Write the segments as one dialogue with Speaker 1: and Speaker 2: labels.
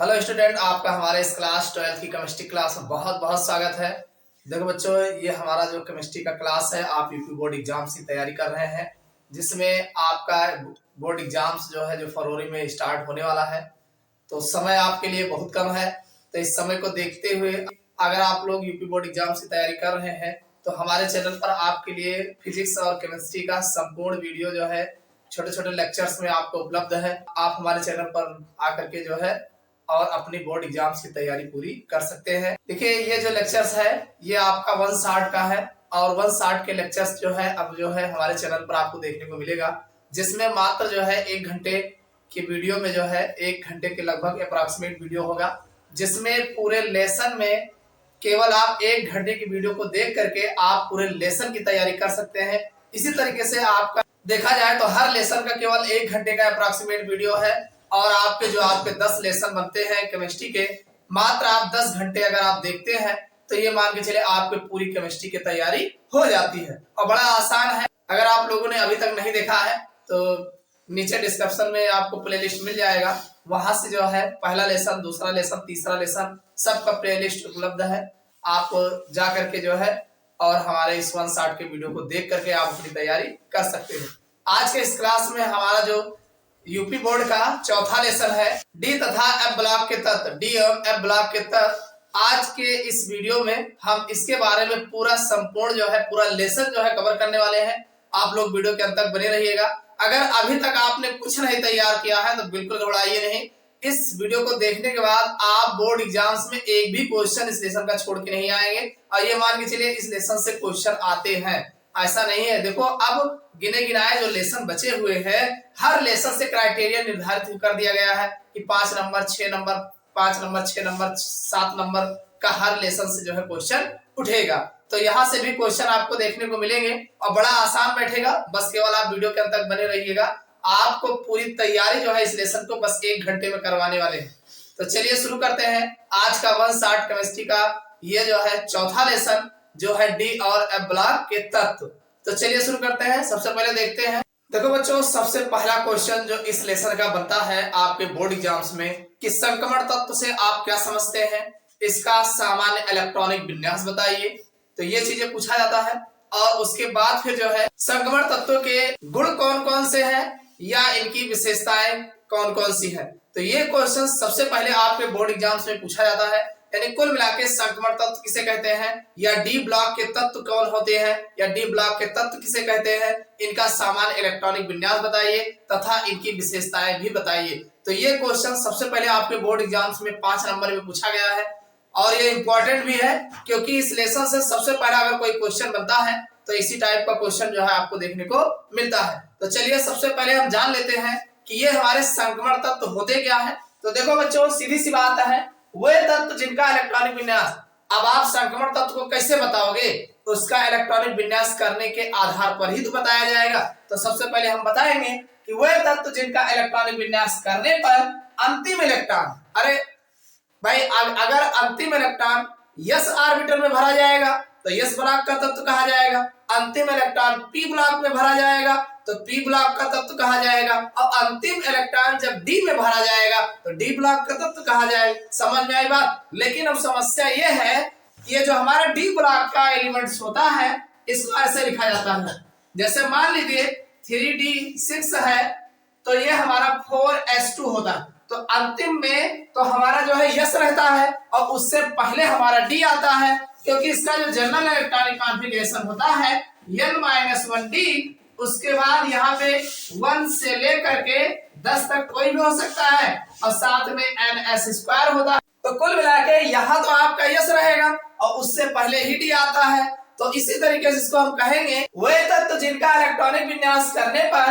Speaker 1: Hello student, आपका हमारे इस क्लास 12th की केमिस्ट्री क्लास में बहुत बहुत स्वागत है। देखो बच्चों, ये हमारा जो केमिस्ट्री का क्लास है, आप यूपी बोर्ड एग्जाम्स की तैयारी कर रहे हैं, जिसमें आपका बोर्ड एग्जाम्स जो है जो फरवरी में स्टार्ट होने वाला है। तो समय आपके लिए बहुत कम है, तो इस समय को देखते हुए अगर आप लोग यूपी बोर्ड एग्जाम्स की तैयारी कर रहे हैं तो हमारे चैनल पर आपके लिए फिजिक्स और केमिस्ट्री का संपूर्ण वीडियो जो है छोटे छोटे लेक्चर्स में आपको उपलब्ध है। आप हमारे चैनल पर आकर के जो है और अपनी बोर्ड एग्जाम्स की तैयारी पूरी कर सकते हैं। देखिए, ये जो लेक्चर्स है ये आपका 160 का है और 160 के लेक्चर्स जो है अब जो है हमारे चैनल पर आपको देखने को मिलेगा, जिसमें मात्र जो है 1 घंटे की वीडियो में जो है 1 घंटे के लगभग अप्रॉक्सीमेट वीडियो होगा, जिसमें पूरे लेसन में केवल आप 1 घंटे की वीडियो को देख करके आप पूरे लेसन की तैयारी कर सकते हैं। इसी तरीके से आपका देखा जाए तो हर लेसन का केवल 1 घंटे का अप्रॉक्सीमेट वीडियो है और आपके 10 लेसन बनते हैं केमिस्ट्री के, मात्र आप 10 घंटे अगर आप देखते हैं तो ये मान के चले आपके पूरी केमिस्ट्री की तैयारी हो जाती है और बड़ा आसान है। अगर आप लोगों ने अभी तक नहीं देखा है तो नीचे डिस्क्रिप्शन में आपको प्लेलिस्ट मिल जाएगा, वहां से जो है पहला लेसन, दूसरा लेसन, तीसरा लेसन सबका प्लेलिस्ट उपलब्ध है। आप जा करके जो है और हमारे इस 160 के वीडियो को देख करके आप अपनी तैयारी कर सकते हैं। आज के इस क्लास में हमारा जो यूपी बोर्ड का चौथा लेसन है डी तथा एफ ब्लॉक के तत्व, डी एवं एफ ब्लॉक के तत्व। आज के इस वीडियो में हम इसके बारे में पूरा संपूर्ण जो है पूरा लेसन जो है कवर करने वाले हैं। आप लोग वीडियो के अंत तक बने रहिएगा। अगर अभी तक आपने कुछ नहीं तैयार किया है तो बिल्कुल घबराइए नहीं। इस वीडियो को देखने के बाद आप बोर्ड एग्जाम्स में एक भी क्वेश्चन इस लेसन का छोड़ के नहीं आएंगे और ये मान के चलिए इस लेसन से क्वेश्चन आते हैं, ऐसा नहीं है। देखो, अब गिने गिनाए जो लेसन बचे हुए हैं, हर लेसन से क्राइटेरिया निर्धारित कर दिया गया है कि 5 number, 6 number, 5 number, 6 number, 7 number का हर लेसन से जो है क्वेश्चन उठेगा। तो यहाँ से भी क्वेश्चन आपको देखने को मिलेंगे और बड़ा आसान बैठेगा। बस केवल आप वीडियो के अंत तक बने रहिएगा। आपको पूरी तैयारी जो है इस लेसन को बस 1 घंटे में करवाने वाले हैं। तो चलिए शुरू करते हैं आज का 160 केमिस्ट्री का ये जो है चौथा लेसन, जो है डी और एफ ब्लॉक के तत्व। तो चलिए शुरू करते हैं। सबसे पहले देखते हैं, देखो बच्चों, सबसे पहला क्वेश्चन जो इस लेसन का बनता है आपके बोर्ड एग्जाम्स में कि संक्रमण तत्व से आप क्या समझते हैं, इसका सामान्य इलेक्ट्रॉनिक विन्यास बताइए। तो ये चीजें पूछा जाता है और उसके बाद फिर जो है संक्रमण तत्वों के गुण कौन कौन से हैं या इनकी विशेषताएं कौन कौन सी है। तो ये क्वेश्चन सबसे पहले आपके बोर्ड एग्जाम्स में पूछा जाता है। यानी कुल मिलाके संक्रमण तत्व किसे कहते हैं, या डी ब्लॉक के तत्व कौन होते हैं, या डी ब्लॉक के तत्व किसे कहते हैं, इनका सामान्य इलेक्ट्रॉनिक विन्यास बताइए तथा इनकी विशेषताएं भी बताइए। तो ये क्वेश्चन सबसे पहले आपके बोर्ड एग्जाम्स में 5 नंबर में पूछा गया है और ये इंपॉर्टेंट भी है क्योंकि इस लेसन से सबसे पहला अगर कोई क्वेश्चन बनता है तो इसी टाइप का क्वेश्चन जो है आपको देखने को मिलता है। तो चलिए सबसे पहले हम जान लेते हैं कि ये हमारे संक्रमण तत्व होते क्या है। तो देखो बच्चों, सीधी सी बात है, वे तत्व जिनका इलेक्ट्रॉनिक विन्यास, अब आप संक्रमण तत्व को कैसे बताओगे, उसका इलेक्ट्रॉनिक विन्यास करने के आधार पर ही तो बताया जाएगा। तो सबसे पहले हम बताएंगे कि वे तत्व जिनका इलेक्ट्रॉनिक विन्यास करने पर अंतिम इलेक्ट्रॉन, अरे भाई अगर अंतिम इलेक्ट्रॉन यस ऑर्बिटल में भरा जाएगा तो यस ब्लॉक का तत्व कहा जाएगा, अंतिम इलेक्ट्रॉन पी ब्लॉक में भरा जाएगा तो पी ब्लॉक का तत्व कहा जाएगा, और अंतिम इलेक्ट्रॉन जब डी में भरा जाएगा तो डी ब्लॉक का तत्व कहा जाएगा। समझ में आई बात। लेकिन अब समस्या ये है कि ये जो हमारा डी ब्लॉक का एलिमेंट्स होता है इसको ऐसे लिखा जाता है, जैसे मान लीजिए 3d6 है तो ये हमारा 4s2 होता है। तो अंतिम में तो हमारा जो है यस रहता है और उससे पहले हमारा डी आता है, क्योंकि इसका जो जनरल इलेक्ट्रॉनिक कॉन्फ़िगरेशन होता है n-1d, उसके बाद यहाँ पे 1 से लेकर के 10 तक कोई भी हो सकता है और साथ में ns² होता है। तो कुल मिला के यहाँ तो आपका यस रहेगा और उससे पहले ही डी आता है। तो इसी तरीके से इसको हम कहेंगे वे तत्व जिनका इलेक्ट्रॉनिक विन्यास करने पर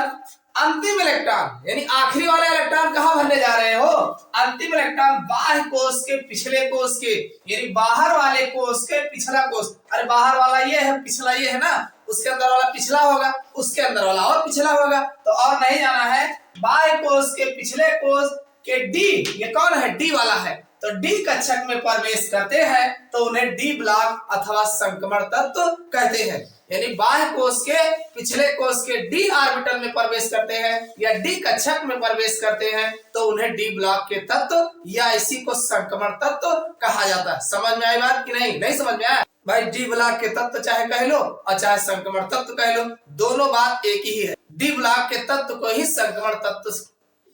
Speaker 1: अंतिम इलेक्ट्रॉन, यानी आखिरी वाला इलेक्ट्रॉन कहाँ भरने जा रहे हो, अंतिम इलेक्ट्रॉन बाह्य कोश के पिछले कोश के, यानी बाहर वाले कोश के पिछला कोश। अरे बाहर वाला ये है, पिछला ये है ना, उसके अंदर वाला पिछला होगा, उसके अंदर वाला और पिछला होगा। तो और नहीं जाना है, बाह्य कोश के पिछले कोश के डी, ये कौन है, डी वाला है, तो डी कक्षक में प्रवेश करते हैं तो उन्हें डी ब्लॉक अथवा संक्रमण तत्व कहते हैं। यानी बाह्य कोश के पिछले कोश के डी ऑर्बिटल में प्रवेश करते हैं या डी कक्षक में प्रवेश करते हैं तो उन्हें डी ब्लॉक के तत्व या इसी को संक्रमण तत्व कहा जाता है। समझ में आई बात कि नहीं? नहीं समझ में आया भाई? डी ब्लॉक के तत्व चाहे कह लो और चाहे संक्रमण तत्व कह लो, दोनों बात एक ही है। डी ब्लॉक के तत्व को ही संक्रमण तत्व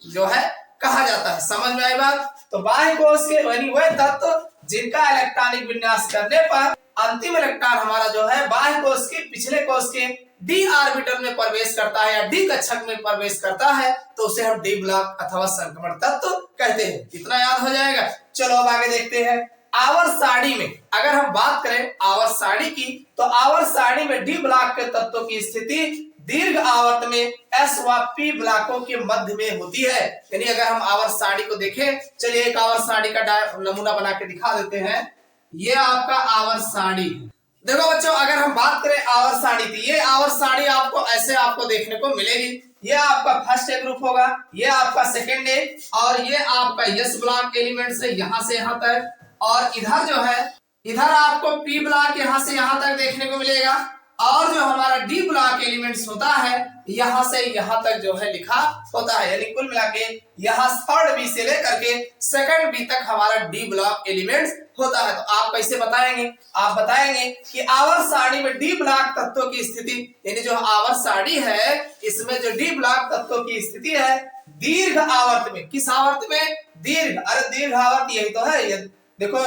Speaker 1: जो है कहा जाता है। समझ में आई बात? तो बाह्य कोश के यानी वह तत्व जिनका इलेक्ट्रॉनिक विन्यास करने पर अंतिम इलेक्ट्रॉन हमारा जो है बाह्य कोश के पिछले कोश के डी ऑर्बिटल में प्रवेश करता है या डी कक्षक में प्रवेश करता है तो उसे हम डी ब्लॉक अथवा संक्रमण तत्व कहते हैं। इतना याद हो जाएगा। चलो अब आगे देखते हैं। आवर्त सारणी में अगर हम बात करें आवर्त सारणी की तो आवर्त सारणी में डी ब्लॉक के तत्वों की स्थिति दीर्घ आवर्त में एस व पी ब्लॉकों के मध्य में होती है। यानी अगर हम आवर्त सारणी को देखें, चलिए एक आवर्त सारणी का नमूना बना के दिखा देते हैं। ये आपका आवर्त सारणी। देखो बच्चों, अगर हम बात करें आवर्त सारणी की, ये आवर्त सारणी आपको ऐसे आपको देखने को मिलेगी। ये आपका फर्स्ट ए ग्रुप होगा, ये आपका सेकेंड ए और ये आपका एस ब्लॉक एलिमेंट से यहाँ से यहाँ तक, और इधर जो है इधर आपको पी ब्लॉक यहाँ से यहाँ तक देखने को मिलेगा, और जो हमारा डी ब्लॉक एलिमेंट्स होता है यहाँ से यहाँ तक जो है लिखा होता है। यानी कुल मिला के यहाँ थर्ड बी से लेकर के सेकंड बी तक हमारा डी ब्लॉक एलिमेंट्स होता है। तो आप कैसे बताएंगे? आप बताएंगे कि आवर्त सारणी में डी ब्लॉक तत्वों की स्थिति, यानी जो आवर्त सारणी है इसमें जो डी ब्लॉक तत्वों की स्थिति है दीर्घ आवर्त में। किस आवर्त में? दीर्घ। अरे दीर्घ आवर्त यही तो है। ये देखो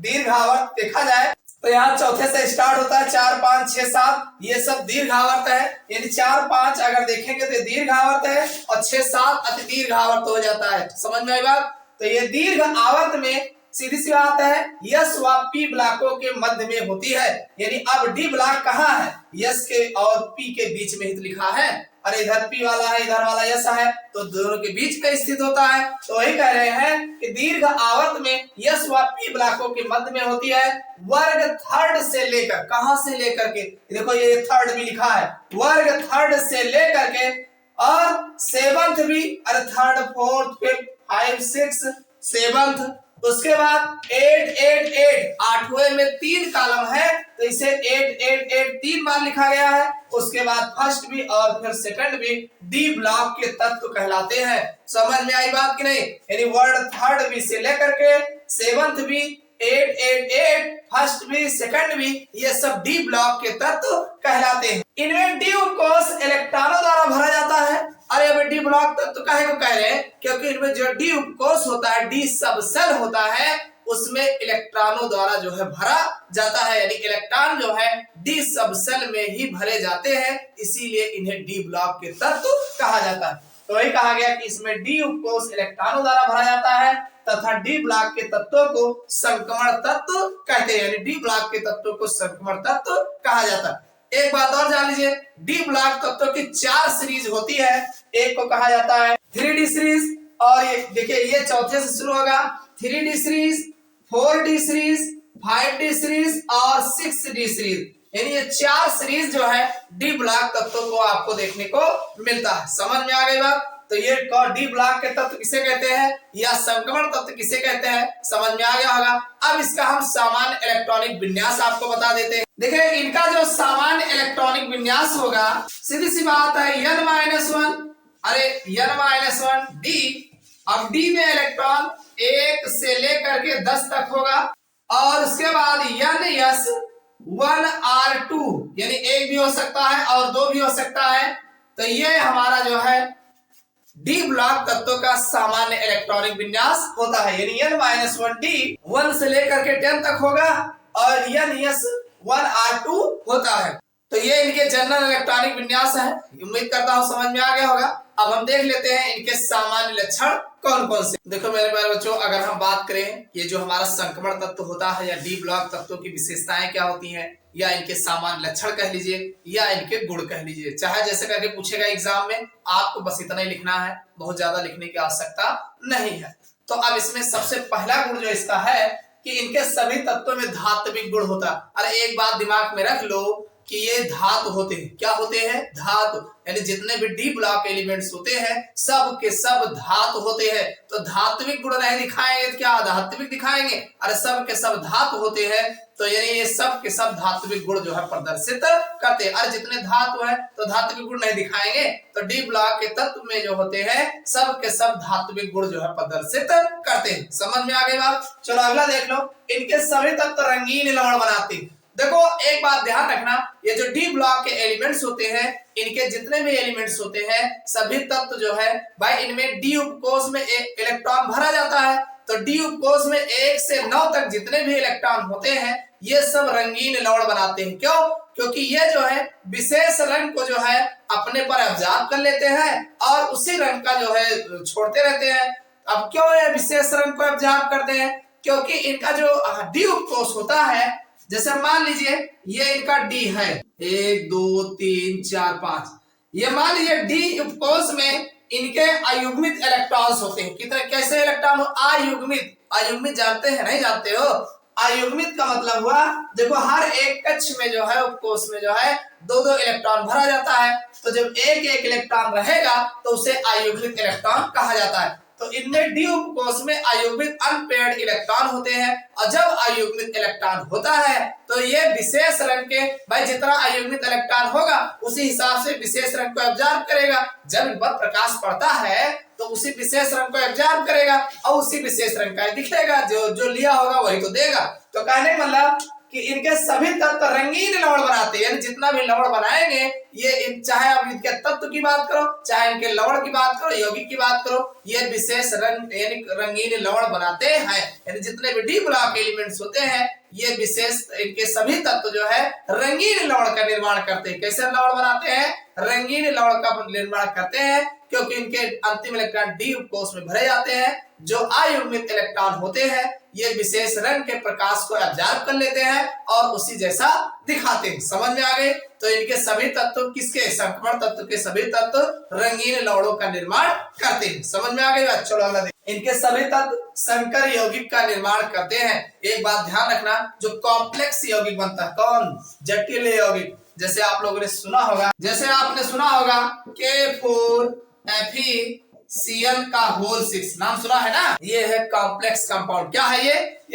Speaker 1: दीर्घ आवर्त देखा जाए तो यहाँ चौथे से स्टार्ट होता है 4 5 6 7, ये सब दीर्घ आवर्त है। यानी 4 5 अगर देखेंगे तो दीर्घ आवर्त है और 6 7 अति दीर्घ आवर्त हो जाता है। समझ में आई बात? तो ये दीर्घ आवर्त में सीधी सी बात है यस व पी ब्लॉकों के मध्य में होती है। यानी अब डी ब्लॉक कहाँ है? यस के और पी के बीच में ही तो लिखा है। अरे इधर पी वाला है इधर वाला यस है तो दोनों के बीच में स्थित होता है। तो वही कह रहे हैं कि दीर्घ आवर्त में यस व पी ब्लॉकों के मध्य में होती है। वर्ग थर्ड से लेकर, कहां से लेकर के, देखो ये थर्ड भी लिखा है, वर्ग थर्ड से लेकर के और सेवंथ भी, अरे थर्ड फोर्थ फिफ्थ 5 6 सेवंथ, उसके बाद 8 8 8 आठवें में 3 कॉलम है तो इसे 8 8 8 3 बार लिखा गया है। उसके बाद फर्स्ट भी और फिर सेकंड भी डी ब्लॉक के तत्व कहलाते हैं। समझ में आई बात कि नहीं? यानी वर्ड थर्ड भी से लेकर के सेवंथ भी 8 8 8 फर्स्ट भी सेकंड भी ये सब डी ब्लॉक के तत्व कहलाते हैं। इनमें डी कोश इलेक्ट्रॉनों द्वारा भरा जाता है। अरे अब डी ब्लॉक तत्व काहे को कह रहे हैं? क्योंकि इनमें जो डी उपकोष होता है, डी सबसेल होता है, उसमें इलेक्ट्रॉनों द्वारा जो है भरा जाता है। यानी इलेक्ट्रॉन जो है डी सबसेल में ही भरे जाते हैं, इसीलिए इन्हें डी ब्लॉक के तत्व कहा जाता है। तो वही कहा गया कि इसमें डी उपकोष इलेक्ट्रॉनों द्वारा भरा जाता है तथा डी ब्लॉक के तत्वों को संक्रमण तत्व कहते हैं। यानी डी ब्लॉक के तत्वों को संक्रमण तत्व कहा जाता है। एक बात और जान लीजिए, डी ब्लॉक तत्वों की 4 सीरीज होती है। एक को कहा जाता है 3D सीरीज, और ये देखिए ये चौथे से शुरू होगा 3D series, 4D series, 5D series और 6D सीरीज। यानी ये 4 सीरीज जो है डी ब्लॉक तत्वों को आपको देखने को मिलता है। समझ में आ गई बात? तो ये डी ब्लॉक के तत्व किसे कहते हैं या संक्रमण तत्व किसे कहते हैं, समझ में आ गया होगा। अब इसका हम सामान्य इलेक्ट्रॉनिक विन्यास आपको बता देते हैं। देखिए इनका जो सामान्य इलेक्ट्रॉनिक विन्यास होगा, सीधी सी बात है n-1, अरे n-1 डी। अब डी में इलेक्ट्रॉन 1 से लेकर के 10 तक होगा, और उसके बाद n-1r2 यानी 1 भी हो सकता है और 2 भी हो सकता है। तो ये हमारा जो है डी ब्लॉक तत्वों का सामान्य इलेक्ट्रॉनिक विन्यास होता है। यानी n-1 डी 1 से लेकर के 10 तक होगा और n-1r2 होता है। तो ये इनके जनरल इलेक्ट्रॉनिक विन्यास है। उम्मीद करता हूँ समझ में आ गया होगा। अब हम देख लेते हैं इनके सामान्य लक्षण कौन कौन से। देखो मेरे प्यारे बच्चों, अगर हम बात करें ये जो हमारा संक्रमण तत्व होता है या डी ब्लॉक तत्वों की विशेषताएं क्या होती हैं, या इनके सामान्य लक्षण कह लीजिए या इनके गुण कह लीजिए, चाहे जैसे करके पूछेगा एग्जाम में, आपको बस इतना ही लिखना है, बहुत ज्यादा लिखने की आवश्यकता नहीं है। तो अब इसमें सबसे पहला गुण जो इसका है कि इनके सभी तत्वों में धात्विक गुण होता है। अरे एक बात दिमाग में रख लो, कि ये धातु होते हैं। क्या होते हैं? धातु। यानी जितने भी डी ब्लॉक एलिमेंट्स होते हैं सब के सब धातु होते हैं। तो धात्विक गुण नहीं दिखाएंगे तो क्या अधात्विक दिखाएंगे? अरे सब के सब धातु होते हैं, तो यानी ये सब के सब धात्विक गुण जो है प्रदर्शित करते हैं। अरे जितने धातु है तो धात्विक गुण नहीं दिखाएंगे, तो डी ब्लॉक के तत्व में जो होते हैं सब के सब धात्विक गुण जो है प्रदर्शित करते हैं। समझ में आ गई बात? चलो अगला देख लो, इनके सभी तत्व रंगीन लवण बनाते हैं। देखो एक बात ध्यान रखना, ये जो डी ब्लॉक के एलिमेंट्स होते हैं, इनके जितने भी एलिमेंट्स होते हैं सभी तत्व जो है भाई इनमें डी उपकोष में एक इलेक्ट्रॉन भरा जाता है। तो डी उपकोष में 1 से 9 तक जितने भी इलेक्ट्रॉन होते हैं ये सब रंगीन लवण बनाते हैं। क्यों? क्योंकि ये जो है विशेष रंग को जो है अपने पर ऑब्जर्व कर लेते हैं और उसी रंग का जो है छोड़ते रहते हैं। अब क्यों ये विशेष रंग को ऑब्जर्व करते हैं? क्योंकि इनका जो डी उपकोष होता है, जैसे मान लीजिए ये इनका डी है 1 2 3 4 5, ये मान लीजिए डी उपकोष में इनके अयुग्मित इलेक्ट्रॉन्स होते हैं। कितने कैसे इलेक्ट्रॉन? अयुग्मित। अयुग्मित जानते हैं? नहीं जानते हो? अयुग्मित का मतलब हुआ, देखो हर एक कक्ष में जो है उपकोष में जो है 2-2 इलेक्ट्रॉन भरा जाता है। तो जब एक एक इलेक्ट्रॉन रहेगा तो उसे अयुग्मित इलेक्ट्रॉन कहा जाता है। तो इनमें डी उपकोष में अयुग्मित अनपेयर्ड इलेक्ट्रॉन होते हैं, और जब अयुग्मित इलेक्ट्रॉन होता है तो ये विशेष रंग के भाई जितना अयुग्मित इलेक्ट्रॉन होगा उसी हिसाब से विशेष रंग को ऑब्जर्व करेगा। जब इन पर प्रकाश पड़ता है तो उसी विशेष रंग को ऑब्जर्व करेगा और उसी विशेष रंग का दिखेगा, जो लिया होगा वही तो देगा। तो कहने मतलब कि इनके सभी तत्व रंगीन लवण बनाते हैं। यानी जितना भी लवण बनाएंगे ये, चाहे आप इनके तत्व की बात करो चाहे इनके लवण की बात करो यौगिक की बात करो, ये विशेष रंग यानी रंगीन लवण बनाते हैं। यानी जितने भी डी ब्लॉक एलिमेंट्स होते हैं ये विशेष इनके सभी तत्व जो है रंगीन लवण का निर्माण करते हैं। कैसे लवण बनाते हैं? रंगीन लवण का निर्माण करते हैं, क्योंकि इनके अंतिम इलेक्ट्रॉन डी उपकोष में भरे जाते हैं। जो अयुग्मित इलेक्ट्रॉन होते हैं ये विशेष रंग के प्रकाश को ऑब्जर्व कर लेते हैं और उसी जैसा दिखाते हैं। समझ में आ गए? तो इनके सभी तत्व किसके? संक्रमण तत्व के सभी तत्व रंगीन लवणों का निर्माण करते हैं। समझ में आ गई बात? चलो अगला देखिए, इनके सभी तत्व संकर यौगिक का निर्माण करते हैं। एक बात ध्यान रखना, जो कॉम्प्लेक्स यौगिक बनता है, कौन? जटिल यौगिक। जैसे आप लोगों ने सुना होगा, K4Fe का होल 6 नाम सुना है ना? ये है कॉम्प्लेक्स कंपाउंड। क्या है ये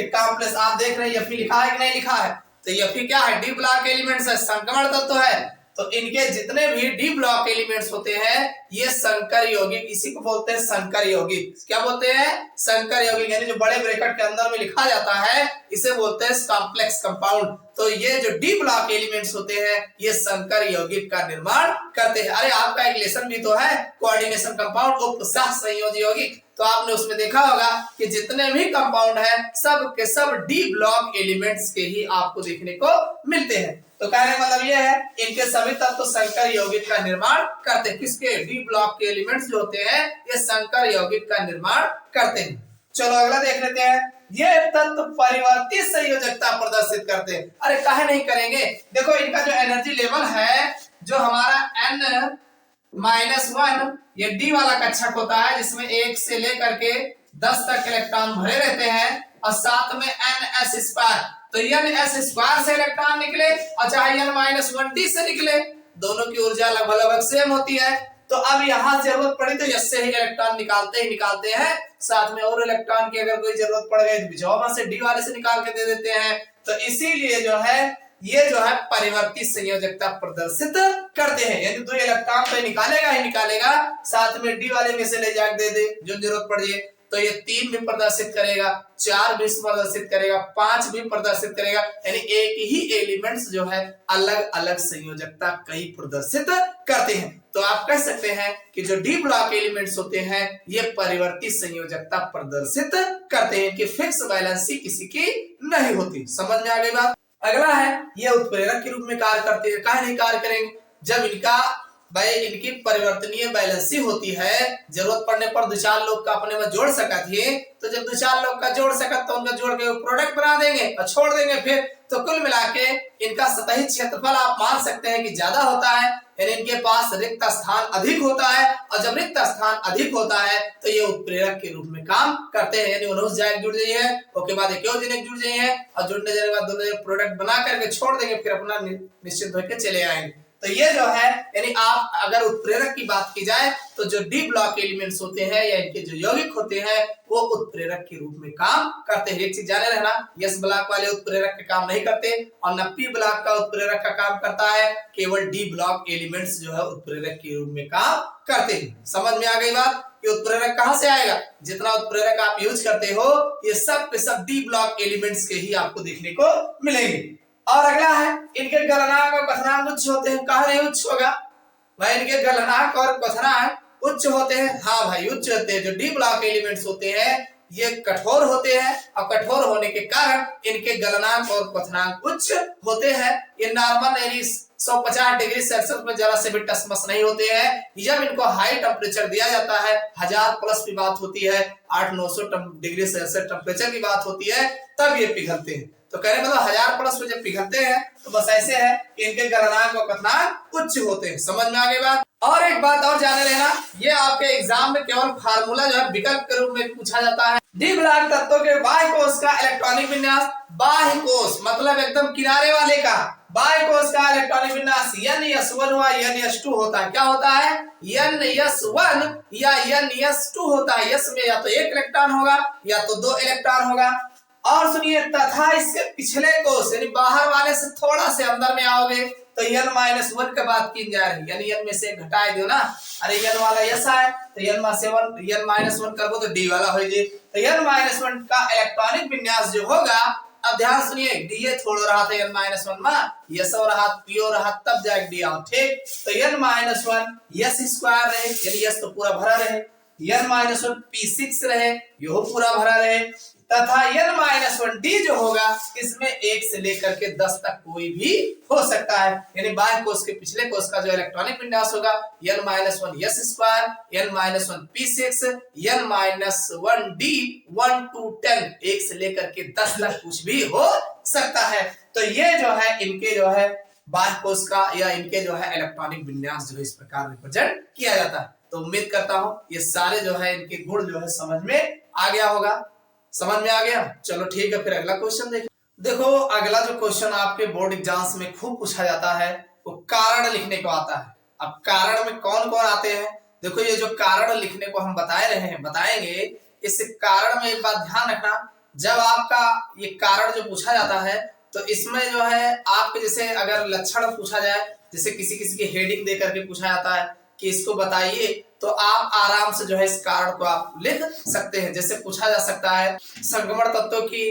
Speaker 1: कॉम्प्लेक्स। आप देख रहे हैं Fe लिखा है कि नहीं लिखा है? तो Fe क्या है? डी ब्लॉक एलिमेंट्स है, संक्रमण तत्व है। तो इनके जितने भी डी ब्लॉक एलिमेंट्स होते हैं ये संकर यौगिक, इसी को बोलते हैं संकर यौगिक। क्या बोलते हैं? संकर यौगिक। यानी जो बड़े ब्रैकेट के अंदर में लिखा जाता है इसे बोलते हैं कॉम्प्लेक्स कंपाउंड। तो ये जो डी ब्लॉक एलिमेंट्स होते हैं ये संकर यौगिक का निर्माण करते हैं। अरे आपका एक लेसन भी तो है कोऑर्डिनेशन कंपाउंड, उप सह संयोजी यौगिक। तो आपने उसमें देखा होगा कि जितने भी कंपाउंड है सब के सब डी ब्लॉक एलिमेंट्स के ही आपको देखने को मिलते हैं। तो कहने का मतलब ये है इनके सभी तत्व संकर यौगिक का निर्माण करते हैं। किसके? डी ब्लॉक के एलिमेंट्स जो होते हैं ये संकर यौगिक का निर्माण करते हैं। चलो अगला देख लेते हैं, ये तत्व परिवर्तित संयोजकता प्रदर्शित करते हैं। अरे काहे नहीं करेंगे? देखो इनका जो एनर्जी लेवल है, जो हमारा N-1 ये डी वाला कक्षक होता है जिसमें 1 से लेकर के 10 तक इलेक्ट्रॉन भरे रहते हैं, और साथ में NS²। तो NS² से इलेक्ट्रॉन निकले और चाहे N-1D से निकले, दोनों की ऊर्जा लगभग सेम होती है। तो अब यहाँ जरूरत पड़ी तो S से ही इलेक्ट्रॉन निकालते हैं। साथ में और इलेक्ट्रॉन की अगर कोई जरूरत पड़ गई तो से डी वाले से निकाल के दे देते हैं। तो इसीलिए जो है ये जो है परिवर्तित संयोजकता प्रदर्शित करते हैं। यानी 2 इलेक्ट्रॉन तो ही निकालेगा, साथ में डी वाले में से ले जाकर दे दे जो जरूरत पड़ जाए। तो ये 3 भी प्रदर्शित करेगा, 4 भी प्रदर्शित करेगा, 5 भी प्रदर्शित करेगा। यानी एक ही एलिमेंट्स जो है अलग अलग संयोजकता कई प्रदर्शित करते हैं। तो आप कह सकते हैं कि जो डी ब्लॉक एलिमेंट्स होते हैं ये परिवर्तित संयोजकता प्रदर्शित करते हैं, कि फिक्स वैलेंसी किसी की नहीं होती। समझ में आ गई बात? अगला है ये उत्प्रेरक के रूप में कार्य करते हैं। काहे नहीं कार्य करेंगे? जब इनका भाई इनकी परिवर्तनीय बैलेंसी होती है, जरूरत पड़ने पर दो चार लोग का अपने में जोड़ सकत है, तो जब दो चार लोग का जोड़ सकत तो उनका जोड़ के प्रोडक्ट बना देंगे और छोड़ देंगे फिर, तो कुल मिला के इनका सतही क्षेत्रफल आप मान सकते हैं कि ज्यादा होता है, यानी इनके पास रिक्त स्थान अधिक होता है, और जब रिक्त स्थान अधिक होता है तो ये उत्प्रेरक के रूप में काम करते हैं, यानी उन्होंने जाएगा जुड़ जाइए है, उसके बाद एक और जने जुड़ जाइए है, और जुड़ने जाने के बाद दोनों प्रोडक्ट बना करके छोड़ देंगे, फिर अपना निश्चित होकर चले आएंगे। तो ये जो है यानी आप अगर उत्प्रेरक की बात की जाए तो जो डी ब्लॉक एलिमेंट्स होते हैं या इनके जो यौगिक होते हैं वो उत्प्रेरक के रूप में काम करते हैं। एक चीज जाने रहना, एस ब्लॉक वाले उत्प्रेरक का काम नहीं करते, और न पी ब्लॉक का उत्प्रेरक का काम करता है, केवल डी ब्लॉक एलिमेंट्स जो है उत्प्रेरक के रूप में काम करते हैं। समझ में आ गई बात कि उत्प्रेरक कहां से आएगा? जितना उत्प्रेरक आप यूज करते हो ये सब के सब डी ब्लॉक एलिमेंट्स के ही आपको देखने को मिलेंगे। और अगला है इनके गलनांक और क्वथनांक उच्च होते हैं। कहा नहीं उच्च होगा भाई? इनके गलनांक और क्वथनांक उच्च होते हैं। हाँ भाई उच्च होते हैं। जो डी ब्लॉक एलिमेंट्स होते हैं ये कठोर होते हैं, और कठोर होने के कारण इनके गलनांक और क्वथनांक उच्च होते हैं। ये नॉर्मल यानी 150 डिग्री सेल्सियस में जरा से भी टसमस नहीं होते हैं। जब इनको हाई टेम्परेचर दिया जाता है, 1000 प्लस की बात होती है, 800-900 डिग्री सेल्सियस टेम्परेचर की बात होती है, तब ये पिघलते हैं। तो कहने मतलब 1000 प्लस में जब पिघलते हैं तो बस ऐसे है कि इनके गलनांक और क्वथनांक उच्च होते हैं। समझ में आ गई बात? और एक बात और जाने लेना, ये आपके एग्जाम में केवल फार्मूला जो है विकल्प के रूप में पूछा जाता है। डी ब्लॉक तत्वों के बाह्य कोश का इलेक्ट्रॉनिक विन्यास, बाह्य कोश मतलब एकदम किनारे वाले का, बाह्य कोश का इलेक्ट्रॉनिक विन्यास N+1 हुआ N+2 होता है। क्या होता है? N+1 या N+2 होता है। S में या तो एक इलेक्ट्रॉन होगा या तो दो इलेक्ट्रॉन होगा। और सुनिए, तथा इसके पिछले कोश यानी बाहर वाले से थोड़ा से अंदर में आओगे तो N-1 के बात की जा रही है, यानी N में से घटा दो ना। अरे N वाला ऐसा है तो N-1 कर दो तो D वाला हो जाए। तो N-1 का इलेक्ट्रॉनिक विन्यास जो होगा, अब ध्यान सुनिए, D थोड़ा रहा था N-1 में, S और रहा P और रहा तब जाके D आओ, ठीक। तो N-1 S स्क्वायर रहे, यानी S तो पूरा भरा रहे, N-1 P6 रहे, यह पूरा भरा रहे, तथा N-1 D जो होगा इसमें 1 से लेकर के 10 तक कोई भी हो सकता है। यानी बाह्य कोश के पिछले कोश का जो इलेक्ट्रॉनिक विन्यास होगा N-1 S square, N-1 P6, N-1 D 1 to 10, 1 से लेकर के 10 तक कुछ भी हो सकता है। तो ये जो है इनके जो है बाह्य कोश का या इनके जो है इलेक्ट्रॉनिक विन्यास जो है इस प्रकार रिप्रेजेंट किया जाता है। तो उम्मीद करता हूं ये सारे जो है इनके गुण जो है समझ में आ गया होगा। समझ में आ गया? चलो ठीक है, फिर अगला क्वेश्चन देखो। देखो अगला जो क्वेश्चन आपके बोर्ड एग्जाम्स में खूब पूछा जाता है वो कारण लिखने को आता है। अब कारण में कौन कौन आते हैं? देखो ये जो कारण लिखने को हम बताएंगे, इस कारण में एक बात ध्यान रखना, जब आपका ये कारण जो पूछा जाता है तो इसमें जो है आपके जैसे अगर लक्षण पूछा जाए, जैसे किसी किसी की हेडिंग दे करके पूछा जाता है कि इसको बताइए, तो आप आराम से जो है इस कारण को आप लिख सकते हैं। जैसे पूछा जा सकता है संक्रमण तत्वों की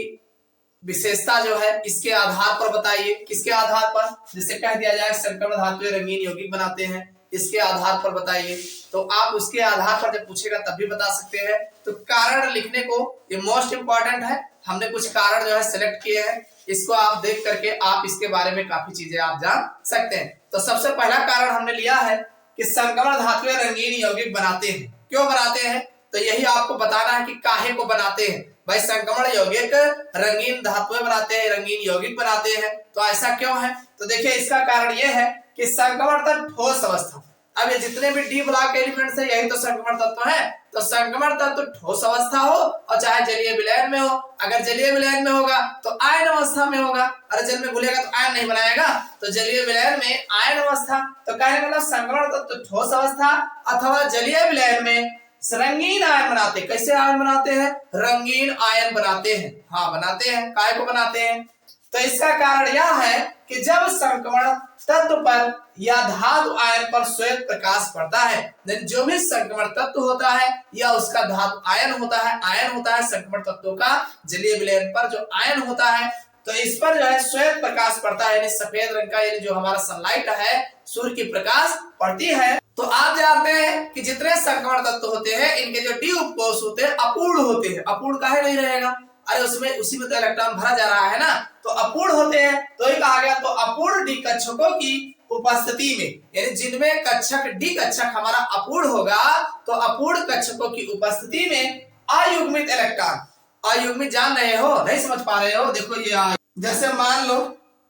Speaker 1: विशेषता जो है इसके आधार पर बताइए। किसके आधार पर? जैसे कह दिया जाए संक्रमण धातुएं रंगीन यौगिक बनाते हैं, इसके आधार पर बताइए, तो आप उसके आधार पर जब पूछेगा तब भी बता सकते हैं। तो कारण लिखने को ये मोस्ट इंपॉर्टेंट है। हमने कुछ कारण जो है सिलेक्ट किए हैं, इसको आप देख करके आप इसके बारे में काफी चीजें आप जान सकते हैं। तो सबसे पहला कारण हमने लिया है कि संक्रमण धातुएं रंगीन यौगिक बनाते हैं। क्यों बनाते हैं? तो यही आपको बताना है कि काहे को बनाते हैं। भाई संक्रमण यौगिक रंगीन धातुएं बनाते हैं, रंगीन यौगिक बनाते हैं, तो ऐसा क्यों है? तो देखिए इसका कारण यह है कि संक्रमण तत्व ठोस अवस्था, अब ये जितने भी डी ब्लॉक एलिमेंट्स है यही तो संक्रमण तत्व है। तो संक्रमण तत्व ठोस अवस्था हो और चाहे जलीय विलयन में हो, अगर जलीय विलयन में होगा तो आयन अवस्था में होगा, अरे जल में घुलेगा तो आयन नहीं बनाएगा, तो जलीय विलयन में आयन अवस्था, तो कहने मतलब संक्रमण तत्व ठोस अवस्था अथवा जलीय विलयन में रंगीन आयन बनाते। कैसे आयन बनाते हैं? रंगीन आयन बनाते हैं। हाँ बनाते हैं। काय को बनाते हैं? तो इसका कारण यह है कि जब संक्रमण तत्व पर या धातु आयन पर श्वेत प्रकाश पड़ता है, जो भी संक्रमण तत्व होता है या उसका धातु आयन होता है संक्रमण तत्वों का जलीय विलयन पर जो आयन होता है, तो इस पर जो है श्वेत प्रकाश पड़ता है, यानी सफेद रंग का, यानी जो हमारा सनलाइट है सूर्य की प्रकाश पड़ती है। तो आप जानते हैं कि जितने संक्रमण तत्व होते हैं इनके जो डी उपकोष होते हैं अपूर्ण होते हैं। अपूर्ण काहे नहीं रहेगा? अरे उसमें उसी में तो इलेक्ट्रॉन भरा जा रहा है ना, तो अपूर्ण होते हैं। तो ही कहा गया तो अपूर्ण डी कक्षकों की उपस्थिति में, यानी जिनमें कक्षक डी कक्षक हमारा अपूर्ण होगा, तो अपूर्ण कक्षकों की उपस्थिति में अयुग्मित इलेक्ट्रॉन, अयुग्मित जान रहे हो, नहीं समझ पा रहे हो, देखो ये जैसे मान लो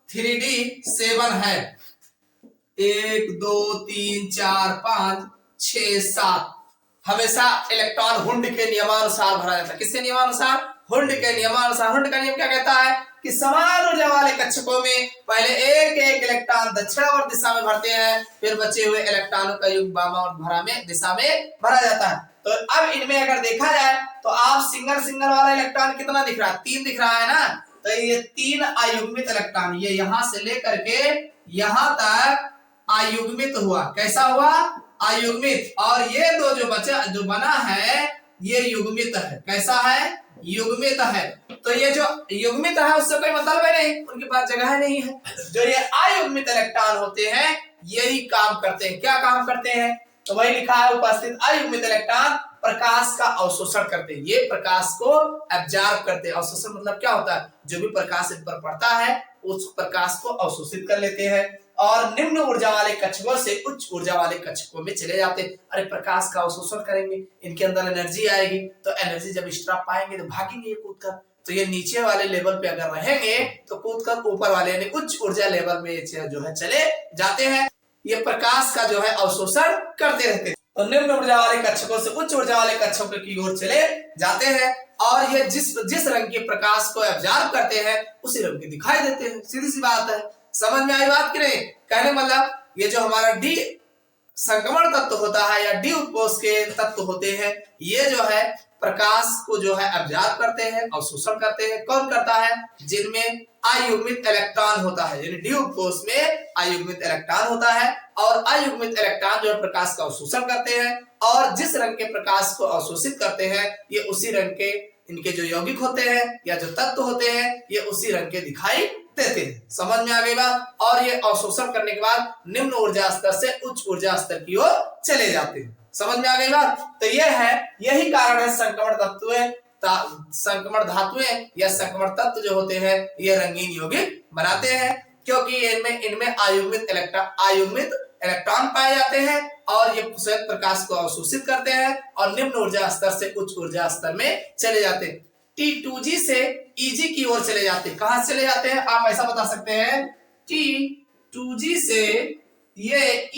Speaker 1: 3D7 है, 1 2 3 4 5 6 7, हमेशा इलेक्ट्रॉन हुंड के नियमानुसार भरा जाता है। किसके नियमानुसार? हुंड के नियमानुसार। हुंड का नियम क्या कहता है कि समान ऊर्जा वाले कक्षकों में पहले एक एक इलेक्ट्रॉन दक्षिणावर्त दिशा में भरते हैं, फिर बचे हुए इलेक्ट्रॉनों का युग्म वामावर्त दिशा में भरा जाता है। तो अब इनमें अगर देखा जाए तो आप सिंगल सिंगल वाला इलेक्ट्रॉन कितना दिख रहा है? 3 दिख रहा है ना, तो ये 3 अयुग्मित इलेक्ट्रॉन, ये यहां से लेकर के यहां तक अयुग्मित हुआ। कैसा हुआ? अयुग्मित। और ये दो जो बना है ये युग्मित है। कैसा है? युग्मित है। तो ये जो युग्मित है उससे कोई मतलब है नहीं, उनके पास जगह नहीं है। जो ये अयुग्मित इलेक्ट्रॉन होते हैं यही काम करते हैं। क्या काम करते हैं? तो वही लिखा है, उपस्थित अयुग्मित इलेक्ट्रॉन प्रकाश का अवशोषण करते हैं। ये प्रकाश को एब्जॉर्ब करते हैं। अवशोषण मतलब क्या होता है? जो भी प्रकाश इन पर पड़ता है उस प्रकाश को अवशोषित कर लेते हैं और निम्न ऊर्जा वाले कक्षकों से उच्च ऊर्जा वाले कक्षकों में चले जाते हैं। अरे प्रकाश का अवशोषण करेंगे, इनके अंदर एनर्जी आएगी, तो एनर्जी जब एक्स्ट्रा पाएंगे तो भागेंगे ये कूद कर। तो ये नीचे वाले लेवल पे अगर रहेंगे तो कूद कर ऊपर वाले यानी उच्च ऊर्जा लेवल में जो है चले जाते हैं। ये प्रकाश का जो है अवशोषण करते रहते हैं। तो निम्न ऊर्जा वाले कक्षकों से उच्च ऊर्जा वाले कक्षकों की ओर चले जाते हैं और ये जिस रंग के प्रकाश को एब्जॉर्ब करते हैं उसी रंग के दिखाई देते हैं। सीधी सी बात है। समझ में आई बात कि नहीं? कहने मतलब ये जो हमारा डी संक्रमण तत्व होता है या डी उत्कोष के तत्व होते हैं, ये जो है प्रकाश को जो है एब्जॉर्ब करते हैं, अवशोषण करते हैं। कौन करता है? जिनमें अयुग्मित इलेक्ट्रॉन होता है, यानी डी उपकोष में अयुग्मित इलेक्ट्रॉन होता है और अयुग्मित इलेक्ट्रॉन जो है प्रकाश का अवशोषण करते हैं और जिस रंग के प्रकाश को अवशोषित करते हैं ये उसी रंग के इनके जो यौगिक होते हैं या जो तत्व होते हैं ये उसी रंग के दिखाई देते हैं। समझ में आ गई बात? और ये अवशोषण करने के बाद निम्न ऊर्जा स्तर से उच्च ऊर्जा स्तर की ओर चले जाते हैं। समझ में आ गई बात? तो ये है, यही कारण है संक्रमण तत्वें, संक्रमण धातुएं या संक्रमण तत्व जो होते हैं ये रंगीन यौगिक बनाते हैं, क्योंकि इनमें अयुग्मित इलेक्ट्रॉन पाए जाते हैं और ये श्वेत प्रकाश को अवशोषित करते हैं और निम्न ऊर्जा स्तर से उच्च ऊर्जा स्तर में चले जाते हैं। T2G से EG की ओर चले जाते हैं। कहां चले जाते हैं? आप ऐसा बता सकते हैं, T2G से ये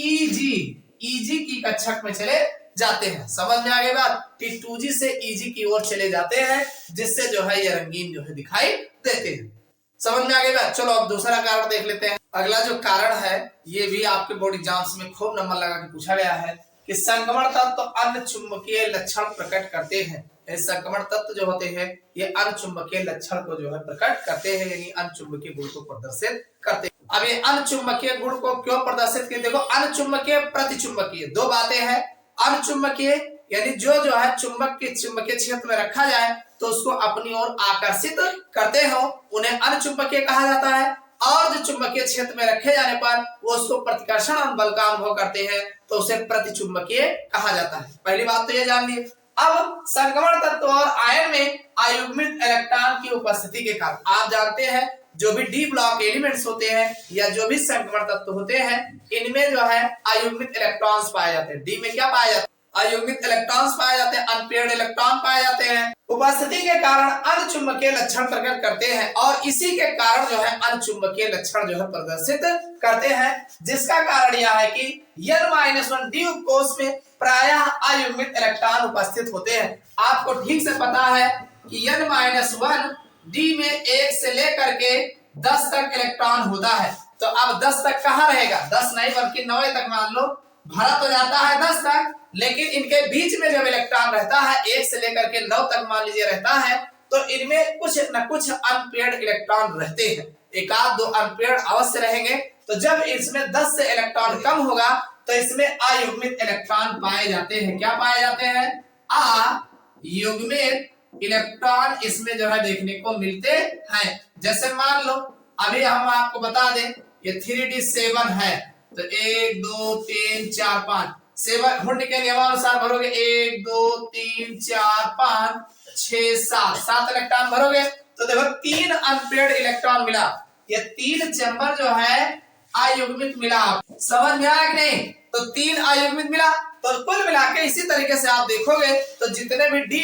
Speaker 1: EG की कक्षक में चले जाते हैं। समझ में आ गई बात? T2G से EG की ओर चले जाते हैं जिससे जो है ये रंगीन जो है दिखाई देते हैं। समझ में आ गई बात? चलो अब दूसरा कारण देख लेते हैं। अगला जो कारण है ये भी आपके बोर्ड एग्जाम्स में खूब नंबर लगा के पूछा गया है कि संक्रमण तत्व अन्य चुंबकीय लक्षण प्रकट करते हैं। संक्रमण तत्व जो होते हैं ये अन्य चुंबकीय लक्षण को जो है प्रकट करते हैं, यानी अन्य चुंबकीय गुण को प्रदर्शित करते हैं। अब ये अन्य चुंबकीय गुण को क्यों प्रदर्शित करते? देखो, अन्य चुंबकीय प्रतिचुंबकीय दो बातें हैं। अन्य चुंबकीय यानी जो है चुंबक के चुंबकीय क्षेत्र में रखा जाए तो उसको अपनी ओर आकर्षित करते हो, उन्हें अन्य चुंबकीय कहा जाता है। और जो चुंबकीय क्षेत्र में रखे जाने पर वो उसको प्रतिकर्षण बल का अनुभव करते हैं तो उसे प्रतिचुंबकीय कहा जाता है। पहली बात तो ये जान ली। अब संक्रमण तत्व और आयन में अयुग्मित इलेक्ट्रॉन की उपस्थिति के कारण आप जानते हैं जो भी डी ब्लॉक एलिमेंट्स होते हैं या जो भी संक्रमण तत्व होते हैं इनमें जो है अयुग्मित इलेक्ट्रॉन्स पाए जाते हैं। डी में क्या पाए जाते हैं? अयुग्मित इलेक्ट्रॉन्स पाए जाते हैं, अनपेयर्ड इलेक्ट्रॉन पाए जाते हैं। उपस्थिति के कारण अन्य चुंबकीय लक्षण प्रकट करते हैं और इसी के कारण जो है अन्य चुंबकीय लक्षण जो है प्रदर्शित करते हैं, जिसका कारण यह है कि N-1 डी उपकोष में प्रायः अयुग्मित इलेक्ट्रॉन उपस्थित होते हैं। आपको ठीक से पता है कि N-1 डी में 1 से लेकर के 10 तक इलेक्ट्रॉन होता है। तो अब 10 तक कहाँ रहेगा? 10 नहीं बल्कि 9 तक मान लो भरा तो जाता है 10 तक, लेकिन इनके बीच में जब इलेक्ट्रॉन रहता है 1 से लेकर के 9 तक मान लीजिए रहता है तो इनमें कुछ न कुछ अनपेयर्ड इलेक्ट्रॉन रहते हैं। एक आध दो अनपेयर्ड अवश्य रहेंगे। तो जब इसमें 10 से इलेक्ट्रॉन कम होगा तो इसमें अयुग्मित इलेक्ट्रॉन पाए जाते हैं। क्या पाए जाते हैं? अयुग्मित इलेक्ट्रॉन इसमें जो है देखने को मिलते हैं। जैसे मान लो अभी हम आपको बता दें ये 3D7 है तो 1 2 3 4 5 7 हुंड के नियमानुसार भरोगे 1 2 3 4 5 6 7 इलेक्ट्रॉन भरोगे तो देखो 3 अनपेयर्ड इलेक्ट्रॉन मिला। ये 3 चैम्बर जो है अयुग्मित मिला। समझ में आया कि नहीं? तो 3 अयुग्मित मिला। तो कुल मिला के इसी तरीके से आप देखोगे तो जितने भी डी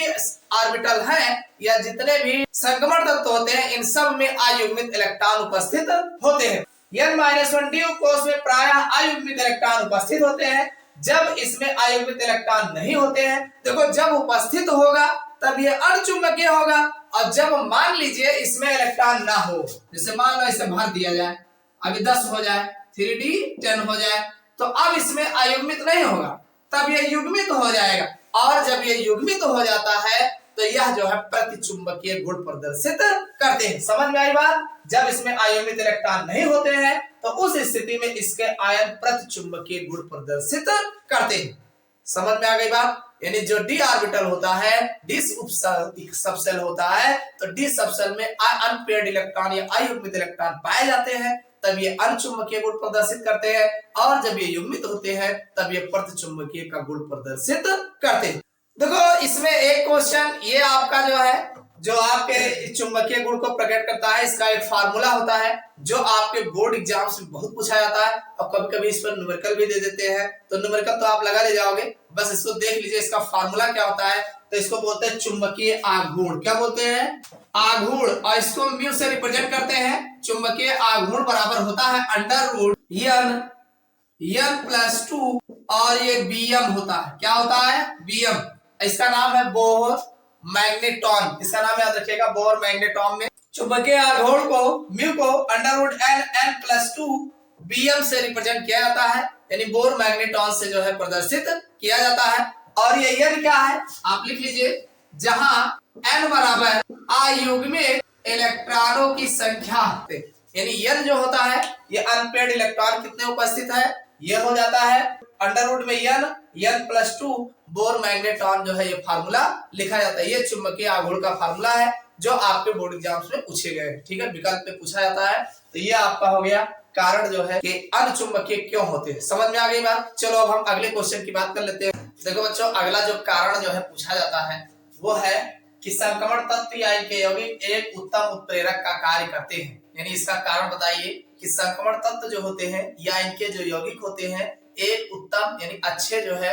Speaker 1: ऑर्बिटल हैं या जितने भी संक्रमण तत्व होते हैं इन सब में अयुग्मित इलेक्ट्रॉन उपस्थित होते हैं। n-1 डी कोष में प्रायः अयुग्मित इलेक्ट्रॉन उपस्थित होते हैं। जब इसमें अयुग्मित इलेक्ट्रॉन नहीं होते हैं, देखो जब उपस्थित होगा तब ये अर्धचुंबकीय होगा, और जब मान लीजिए इसमें इलेक्ट्रॉन ना हो, जैसे मान लो इसे भर दिया जाए, अभी 10 हो जाए, 3d 10 हो जाए, तो अब इसमें अयुग्मित नहीं होगा, तब ये युग्मित हो जाएगा। और जब ये युग्मित हो जाता है तो यह जो है प्रतिचुंबकीय गुण प्रदर्शित करते हैं। समझ में आई बात? जब इसमें अयुग्मित इलेक्ट्रॉन नहीं होते हैं तो उस स्थिति में इसके आयन प्रतिचुंबकीय गुण प्रदर्शित करते हैं। समझ में आ गई बात? यानी जो डी ऑर्बिटल होता है, डी सबसेल होता है, तो डी सबसेल में अनपेयर्ड इलेक्ट्रॉन या अयुग्मित इलेक्ट्रॉन पाए जाते हैं, तब ये अनचुंबकीय गुण प्रदर्शित करते हैं, और जब ये युग्मित होते हैं तब ये प्रतिचुंबकीय का गुण प्रदर्शित करते हैं। देखो इसमें एक क्वेश्चन ये आपका जो है, जो आपके चुंबकीय गुण को प्रकट करता है, इसका एक फार्मूला होता है जो आपके बोर्ड एग्जाम्स में बहुत पूछा जाता है, और कभी कभी इस पर न्यूमेरिकल भी दे देते हैं। तो न्यूमेरिकल तो आप लगा ले जाओगे, बस इसको देख लीजिए इसका फार्मूला क्या होता है। तो इसको बोलते हैं चुंबकीय आघूर्ण। क्या बोलते हैं? आघूर्ण। और इसको म्यू से रिप्रेजेंट करते हैं। चुंबकीय आघूर्ण बराबर होता है n+2 और ये bm होता है। क्या होता है? bm। इसका नाम है बोहर मैग्नेट्रॉन। इसका नाम याद रखिएगा, बोहर मैग्नेट्रॉन में चुंबकीय आघूर्ण को म्यू को n+2 bm से रिप्रेजेंट किया जाता है, यानी बोहर मैग्नेट्रॉन से जो है प्रदर्शित किया जाता है। और ये n क्या है आप लिख लीजिए, जहां n बराबर अयुग्मित इलेक्ट्रॉनों की संख्या, यानी n जो होता है ये अनपेयर्ड इलेक्ट्रॉन कितने उपस्थित है, ये हो जाता है अंडर में n+2 बोर मैग्नेट्रॉन जो है ये फार्मूला लिखा जाता है। ये चुंबकीय आघूर्ण का फार्मूला है जो आपके बोर्ड एग्जाम्स में पूछे गए, ठीक है, विकल्प में पूछा जाता है। तो ये आपका हो गया कारण जो है कि अनचुंबकीय क्यों होते हैं। समझ में आ गई बात? चलो अब हम अगले क्वेश्चन की बात कर लेते हैं। देखो बच्चों, अगला जो कारण जो है पूछा जाता है वो है कि संक्रमण तत्व या इनके यौगिक एक उत्तम उत्प्रेरक का कार्य करते हैं। यानी इसका कारण बताइए कि संक्रमण तत्व जो होते हैं या इनके जो यौगिक होते हैं एक उत्तम यानी अच्छे जो है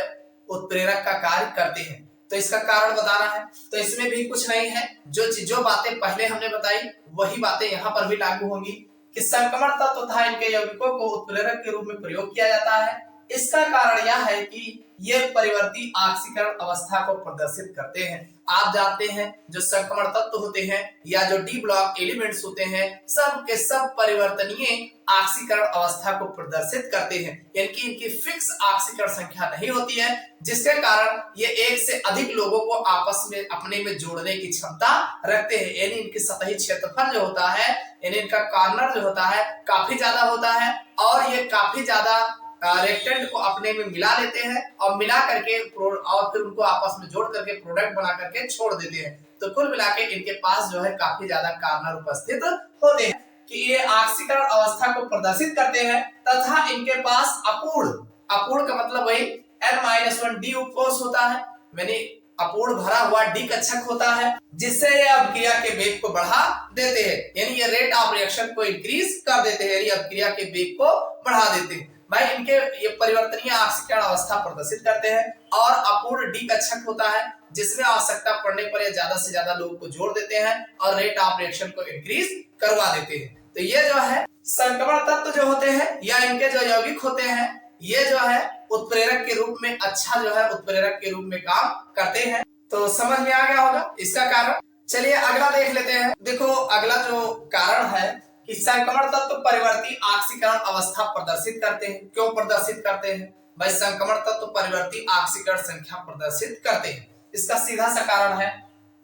Speaker 1: उत्प्रेरक का कार्य करते हैं। तो इसका कारण बताना है। तो इसमें भी कुछ नहीं है, जो बातें पहले हमने बताई वही बातें यहाँ पर भी लागू होंगी कि संक्रमण तत्व तथा इनके यौगिकों को उत्प्रेरक के रूप में प्रयोग किया जाता है। इसका कारण यह है कि ये परिवर्ती ऑक्सीकरण अवस्था को प्रदर्शित करते हैं। आप जानते हैं जो संक्रमण तत्व होते हैं या जो डी ब्लॉक एलिमेंट्स होते हैं सब के सब परिवर्तनीय ऑक्सीकरण अवस्था को प्रदर्शित करते हैं, यानी कि इनकी फिक्स ऑक्सीकरण संख्या नहीं होती है, जिसके कारण ये एक से अधिक लोगों को आपस में अपने में जोड़ने की क्षमता रखते हैं। यानी इनकी सतही क्षेत्रफल जो होता है, यानी इनका कॉर्नर जो होता है काफी ज्यादा होता है, और ये काफी ज्यादा रेक्टेंट को अपने में मिला लेते हैं और मिला करके और फिर उनको आपस में जोड़ करके प्रोडक्ट बना करके छोड़ देते हैं। तो कुल मिला के इनके पास जो है काफी ज्यादा कॉर्नर उपस्थित होते हैं कि ये ऑक्सीकरण अवस्था को प्रदर्शित करते हैं, तथा इनके पास अपूर्ण का मतलब वही n-1 डी उपकोष होता है, यानी अपूर्ण भरा हुआ डी कक्षक होता है, जिससे ये अभिक्रिया के वेग को बढ़ा देते हैं, यानी ये रेट ऑफ रिएक्शन को इंक्रीज कर देते हैं, यानी अभिक्रिया के वेग को बढ़ा देते हैं। भाई इनके ये परिवर्तनीय ऑक्सीकरण अवस्था प्रदर्शित करते हैं, और अपूर्ण डी कक्षक होता है जिसमें आवश्यकता पड़ने पर ये ज्यादा से ज्यादा लोगों को जोड़ देते हैं और रेट ऑफ रिएक्शन को इंक्रीज करवा देते हैं। तो ये जो है संक्रमण तत्व जो होते हैं या इनके जो यौगिक होते हैं ये जो है उत्प्रेरक के रूप में अच्छा जो है उत्प्रेरक के रूप में काम करते हैं। तो समझ में आ गया होगा इसका कारण। चलिए अगला देख लेते हैं। देखो अगला जो कारण है कि संक्रमण तत्व परिवर्ती ऑक्सीकरण अवस्था प्रदर्शित करते हैं। क्यों प्रदर्शित करते हैं भाई? संक्रमण तत्व परिवर्ती ऑक्सीकरण संख्या प्रदर्शित करते हैं। इसका सीधा सा कारण है,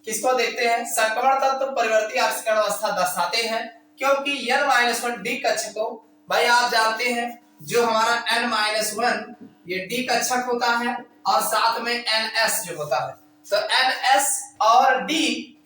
Speaker 1: किसको देखते हैं? संक्रमण तत्व परिवर्ती ऑक्सीकरण अवस्था दर्शाते हैं क्योंकि n-1 डी कक्षकों, भाई आप जानते हैं जो हमारा n-1 ये डी कक्षक होता है और साथ में ns जो होता है, तो ns और d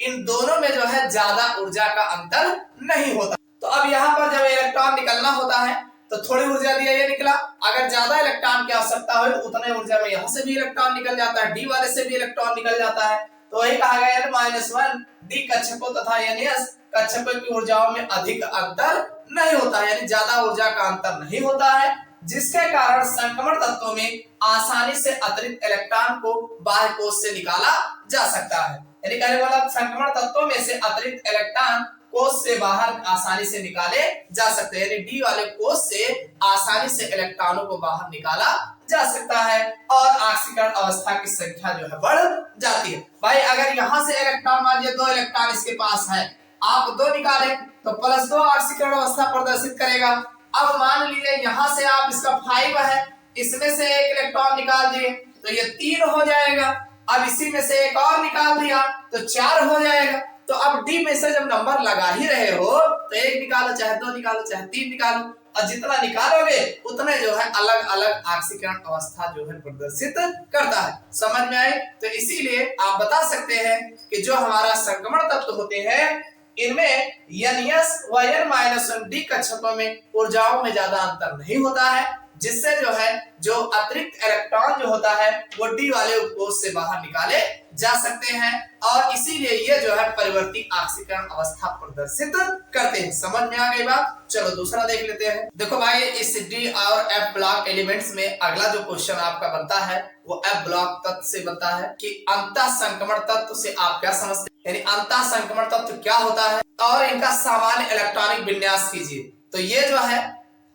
Speaker 1: इन दोनों में जो है ज्यादा ऊर्जा का अंतर नहीं होता। तो अब यहाँ पर जब इलेक्ट्रॉन निकलना होता है तो थोड़ी ऊर्जा दिया ये निकला, अगर ज्यादा इलेक्ट्रॉन की आवश्यकता हो तो उतने ऊर्जा में यहाँ से भी इलेक्ट्रॉन निकल जाता है, डी वाले से भी इलेक्ट्रॉन निकल जाता है। तो वही कहा गया n-1 डी कक्षकों तथा ns कक्षकों की ऊर्जाओं में अधिक अंतर नहीं होता है, यानी ज्यादा ऊर्जा का अंतर नहीं होता है, जिसके कारण संक्रमण तत्वों में आसानी से अतिरिक्त इलेक्ट्रॉन को बाह्य कोश से निकाला जा सकता है। यानी कहने वाला संक्रमण तत्वों में से अतिरिक्त इलेक्ट्रॉन कोश से बाहर आसानी से निकाले जा सकते हैं, यानी डी वाले कोश से आसानी से इलेक्ट्रॉनों को बाहर निकाला जा सकता है और ऑक्सीकरण अवस्था की संख्या जो है बढ़ जाती है। भाई अगर यहाँ से इलेक्ट्रॉन, मान लीजिए 2 इलेक्ट्रॉन इसके पास है, आप 2 निकाले तो +2 ऑक्सीकरण अवस्था प्रदर्शित करेगा। अब मान लीजिए यहाँ से आप इसका 5 है, इसमें से 1 इलेक्ट्रॉन निकाल दिए तो ये 3 हो जाएगा। अब इसी में से एक और निकाल दिया तो 4 हो जाएगा। तो अब डी में से जब नंबर लगा ही रहे हो तो 1 निकालो, चाहे 2 निकालो, चाहे 3 निकालो, और जितना निकालोगे उतने जो है अलग अलग ऑक्सीकरण अवस्था जो है प्रदर्शित करता है। समझ में आए? तो इसीलिए आप बता सकते हैं कि जो हमारा संक्रमण तत्व होते हैं इनमें NS व N-1D कक्षकों में ऊर्जाओं में ज्यादा अंतर नहीं होता है, जिससे जो है जो अतिरिक्त इलेक्ट्रॉन जो होता है वो डी वाले उपकोश से बाहर निकाले जा सकते हैं और इसीलिए ये जो है परिवर्ती ऑक्सीकरण अवस्था प्रदर्शित करते हैं। समझ में आ गई बात? चलो दूसरा देख लेते हैं। देखो भाई इस डी और एफ ब्लॉक एलिमेंट्स में अगला जो क्वेश्चन आपका बनता है वो एफ ब्लॉक तत्व से बनता है कि अंतः संक्रमण तत्व से आप क्या समझते हैं, यानी अंतः संक्रमण तत्व क्या होता है और इनका सामान्य इलेक्ट्रॉनिक विन्यास कीजिए। तो ये जो है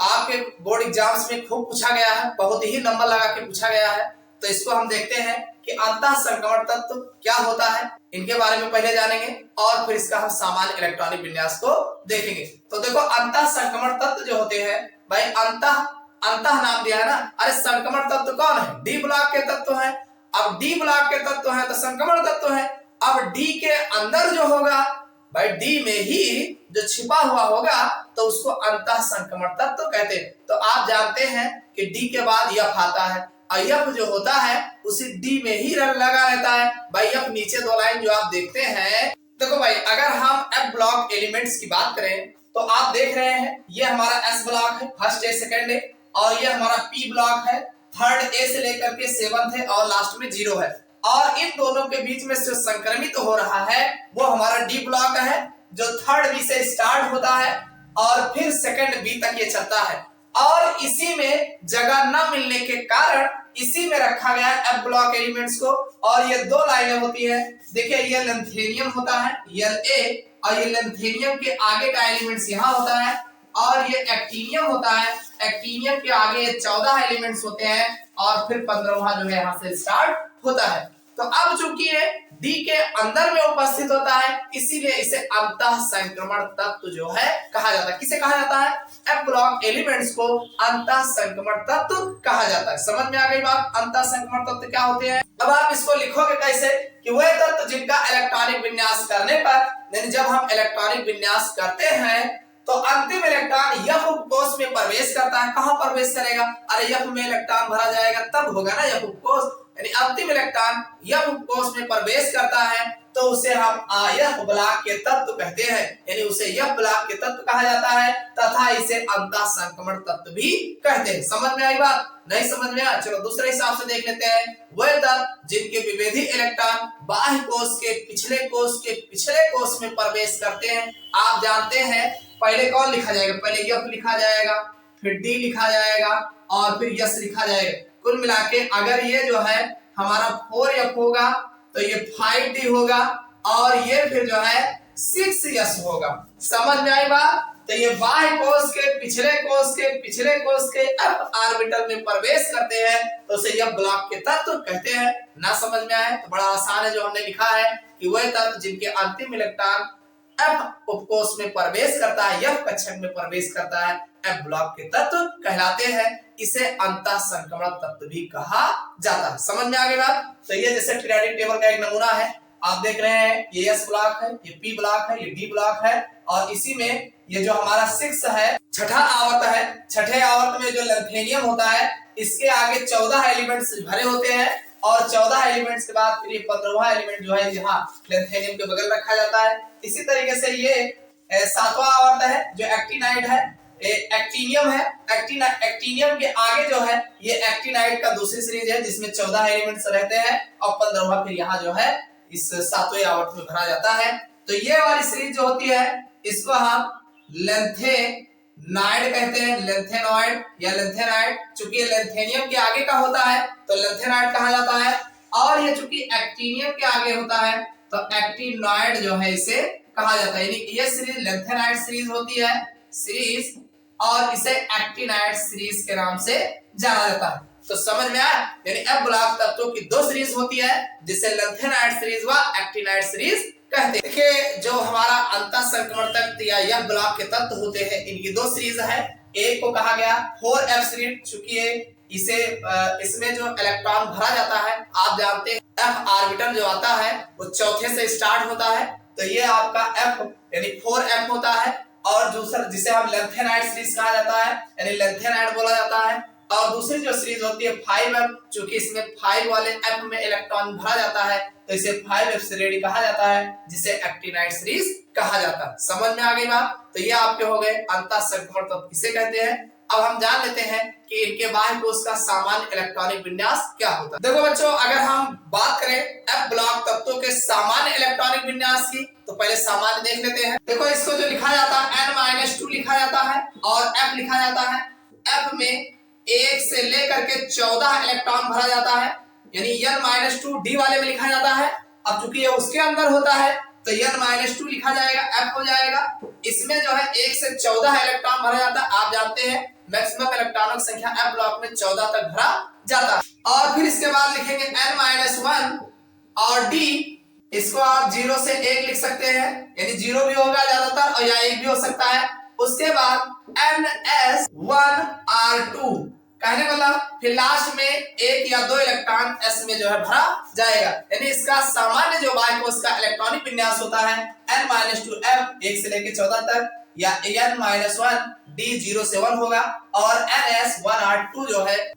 Speaker 1: आपके बोर्ड एग्जाम्स में खूब पूछा गया है, बहुत ही नंबर लगा के पूछा गया है। तो इसको हम देखते हैं कि अंतः संक्रमण तत्व क्या होता है, इनके बारे में पहले जानेंगे और फिर इसका हम सामान्य इलेक्ट्रॉनिक विन्यास को देखेंगे। तो देखो अंतः संक्रमण तत्व जो होते हैं भाई, अंतः नाम दिया है ना, अरे संक्रमण तत्व कौन है? डी ब्लॉक के तत्व है। अब डी ब्लॉक के तत्व है तो संक्रमण तत्व है। अब डी के अंदर जो होगा भाई, डी में ही जो छिपा हुआ होगा तो उसको अंतः संक्रमण तत्व कहते हैं। तो आप जानते हैं कि डी के बाद यफ आता है और यफ जो होता है उसी डी में ही लगा रहता है। भाई यफ नीचे 2 लाइन जो आप देखते हैं, देखो भाई अगर हम एफ ब्लॉक एलिमेंट्स की बात करें तो आप देख रहे हैं ये हमारा एस ब्लॉक है, फर्स्ट ए सेकंड ए, और ये हमारा पी ब्लॉक है, थर्ड ए से लेकर के 7th है और लास्ट में 0 है। और इन दोनों के बीच में जो संक्रमित हो रहा है वो हमारा डी ब्लॉक है, जो थर्ड बी से स्टार्ट होता है और फिर सेकंड बी तक ये चलता है। और इसी में जगह न मिलने के कारण इसी में रखा गया है एफ ब्लॉक एलिमेंट्स को। और ये 2 लाइनें होती है, देखिए ये लेंथेनियम होता है La, और ये लेंथेनियम के आगे का एलिमेंट्स यहाँ होता है, और ये एक्टिनियम होता है। एक्टिनियम के आगे 14 एलिमेंट्स होते हैं और फिर 15वां जो है यहाँ से स्टार्ट होता है। तो अब चूंकि ये डी के अंदर में उपस्थित होता है इसीलिए इसे अंतः संक्रमण तत्व जो है कहा जाता है। किसे कहा जाता है? एफ ब्लॉक एलिमेंट्स को अंतः संक्रमण तत्व कहा जाता है। समझ में आ गई बात? अंतः संक्रमण तत्व क्या होते हैं? अब आप इसको लिखोगे कैसे कि वह तत्व जिनका इलेक्ट्रॉनिक विन्यास करने पर, जब हम इलेक्ट्रॉनिक विन्यास करते हैं तो अंतिम इलेक्ट्रॉन यफ उपकोश में प्रवेश करता है। कहां प्रवेश करेगा? अरे यफ में इलेक्ट्रॉन भरा जाएगा तब होगा ना यफ उपकोश, यानी अंतिम इलेक्ट्रॉन यफ उपकोश में प्रवेश करता है तो उसे हम यफ ब्लॉक के तत्व कहते हैं, यानी उसे यफ ब्लॉक के तत्व कहा जाता है तथा इसे अंतः संक्रमण तत्व भी कहते हैं। समझ में आई बात? नहीं समझ में आया? चलो दूसरे हिसाब से देख लेते हैं। वह तत्व जिनके विभेदी इलेक्ट्रॉन बाह्य कोश के पिछले कोश में प्रवेश करते हैं। आप जानते हैं पहले कौन लिखा जाएगा? पहले यफ लिखा जाएगा, फिर डी लिखा जाएगा और फिर यस लिखा जाएगा। कुल मिला के अगर ये जो है हमारा 4F होगा तो ये 5D होगा और ये फिर जो है 6S होगा। समझ में आई बात? तो ये बाह्य कोश के पिछले कोश के एफ ऑर्बिटल में प्रवेश करते हैं तो उसे यफ ब्लॉक के तत्व कहते हैं। ना समझ में आए तो बड़ा आसान है, जो हमने लिखा है कि वह तत्व जिनके अंतिम इलेक्ट्रॉन एफ उपकोश में प्रवेश करता है, यफ कक्षक में प्रवेश करता है, एफ ब्लॉक के तत्व कहलाते हैं। इसे अंतः संक्रमण तत्व भी कहा जाता है। समझ में आ गई बात? तो ये जैसे पीरियोडिक टेबल का एक नमूना है, आप देख रहे हैं ये एस ब्लॉक है, ये पी ब्लॉक है, ये डी ब्लॉक है और इसी में ये जो हमारा 6 है, छठा आवर्त है। छठे आवर्त में जो लेंथेनियम होता है इसके आगे 14 एलिमेंट्स भरे होते हैं और 14 एलिमेंट्स के बाद फिर 15वां एलिमेंट जो है यहाँ लेंथेनियम के बगल रखा जाता है। इसी तरीके से ये 7वां आवर्त है जो एक्टिनाइड है, एक्टिनियम है। एक्टिनियम के आगे जो है ये एक्टिनाइड का दूसरी सीरीज है जिसमें 14 एलिमेंट्स रहते हैं और 15वां फिर यहाँ जो है इस 7वें आवर्त में भरा जाता है। तो ये वाली सीरीज जो होती है इसको हम नाइड कहते हैं, लेंथेनॉइड या लेंथेनाइड। चूंकि ये लेंथेनियम के आगे का होता है तो लेंथेनाइड कहा जाता है, और ये चूंकि एक्टिनियम के आगे होता है तो एक्टिनॉइड जो है इसे कहा जाता है। यानी ये सीरीज लेंथेनाइड सीरीज होती है सीरीज, और इसे एक्टिनाइड सीरीज के नाम से जाना जाता है। तो समझ में आया, यानी एफ ब्लॉक तत्वों की दो सीरीज होती है जिसे लेंथेनाइड सीरीज व एक्टिनाइड सीरीज कहते हैं। देखिए जो हमारा अंतः संक्रमण तत्व या एफ ब्लॉक के तत्व होते हैं, इनकी दो सीरीज है। एक को कहा गया 4f सीरीज, चूंकि इसे इसमें जो इलेक्ट्रॉन भरा जाता है, आप जानते हैं एफ ऑर्बिटल जो आता है वो चौथे से स्टार्ट होता है, तो ये आपका एफ यानी 4f होता है। और दूसरा जिसे हम लेंथेनाइड सीरीज कहा जाता है, यानी लेंथेनाइड बोला जाता है। और दूसरी जो सीरीज होती है 5f, चूंकि इसमें 5 वाले f में इलेक्ट्रॉन भरा जाता है तो इसे 5f सीरीज कहा जाता है, जिसे एक्टिनाइड सीरीज कहा जाता है। समझ में आ गई बात? तो ये आपके हो गए अंतः संक्रमण तत्व किसे कहते हैं। अब हम जान लेते हैं कि इनके बाह्य कोश का सामान्य इलेक्ट्रॉनिक विन्यास क्या होता है। देखो बच्चों, अगर हम बात करें एफ ब्लॉक तत्वों के सामान्य इलेक्ट्रॉनिक विन्यास की, तो पहले सामान्य देख लेते हैं। देखो इसको जो लिखा जाता है n-2 लिखा जाता है और f लिखा जाता है। f में 1 से लेकर के 14 इलेक्ट्रॉन भरा जाता है, यानी n-2 d वाले में लिखा जाता है। अब चूंकि ये उसके अंदर होता है तो n-2 लिखा जाएगा, f हो जाएगा। इसमें जो है 1 से 14 इलेक्ट्रॉन भरा जाता है। आप जानते हैं मैक्सिमम इलेक्ट्रॉनों की संख्या f ब्लॉक में 14 तक भरा जाता है। और फिर इसके बाद लिखेंगे n-1 और d, इसको आप 0 से 1 लिख सकते हैं, यानी 0 भी होगा ज्यादातर और या 1 भी हो सकता है। उसके बाद ns1r2 कहने मतलब फिर लास्ट में 1 या 2 इलेक्ट्रॉन s में जो है भरा जाएगा, यानी इसका सामान्य जो बाह्य कोश का इलेक्ट्रॉनिक विन्यास होता है n-2f 1 से लेकर 14 तक, या n-1 d 0 से 1 होगा, और ns1r2 जो है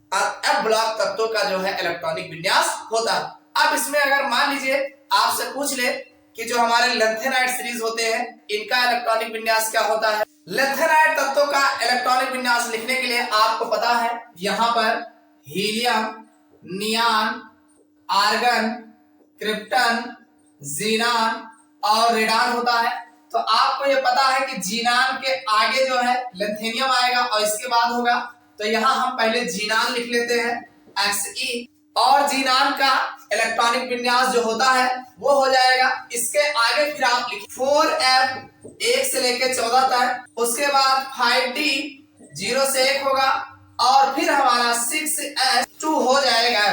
Speaker 1: f ब्लॉक तत्वों का जो है इलेक्ट्रॉनिक विन्यास होता है। अब इसमें अगर मान लीजिए आपसे पूछ ले कि जो हमारे लेंथेनाइड सीरीज होते हैं इनका इलेक्ट्रॉनिक विन्यास क्या होता है। लेंथेनाइड तत्वों का इलेक्ट्रॉनिक विन्यास लिखने के लिए आपको पता है यहाँ पर helium, neon, argon, krypton, xenon और रेडान होता है। तो आपको ये पता है कि जीनान के आगे जो है लेंथेनियम आएगा और इसके बाद होगा, तो यहाँ हम पहले जीनान लिख लेते हैं Xe, और जीनान का इलेक्ट्रॉनिक विन्यास जो होता है वो हो जाएगा इसके आगे। फिर आप लिखिए 4f 1 से लेकर 14 तक, उसके बाद 5d 0 से 1 होगा, और फिर हमारा 6s2 हो जाएगा।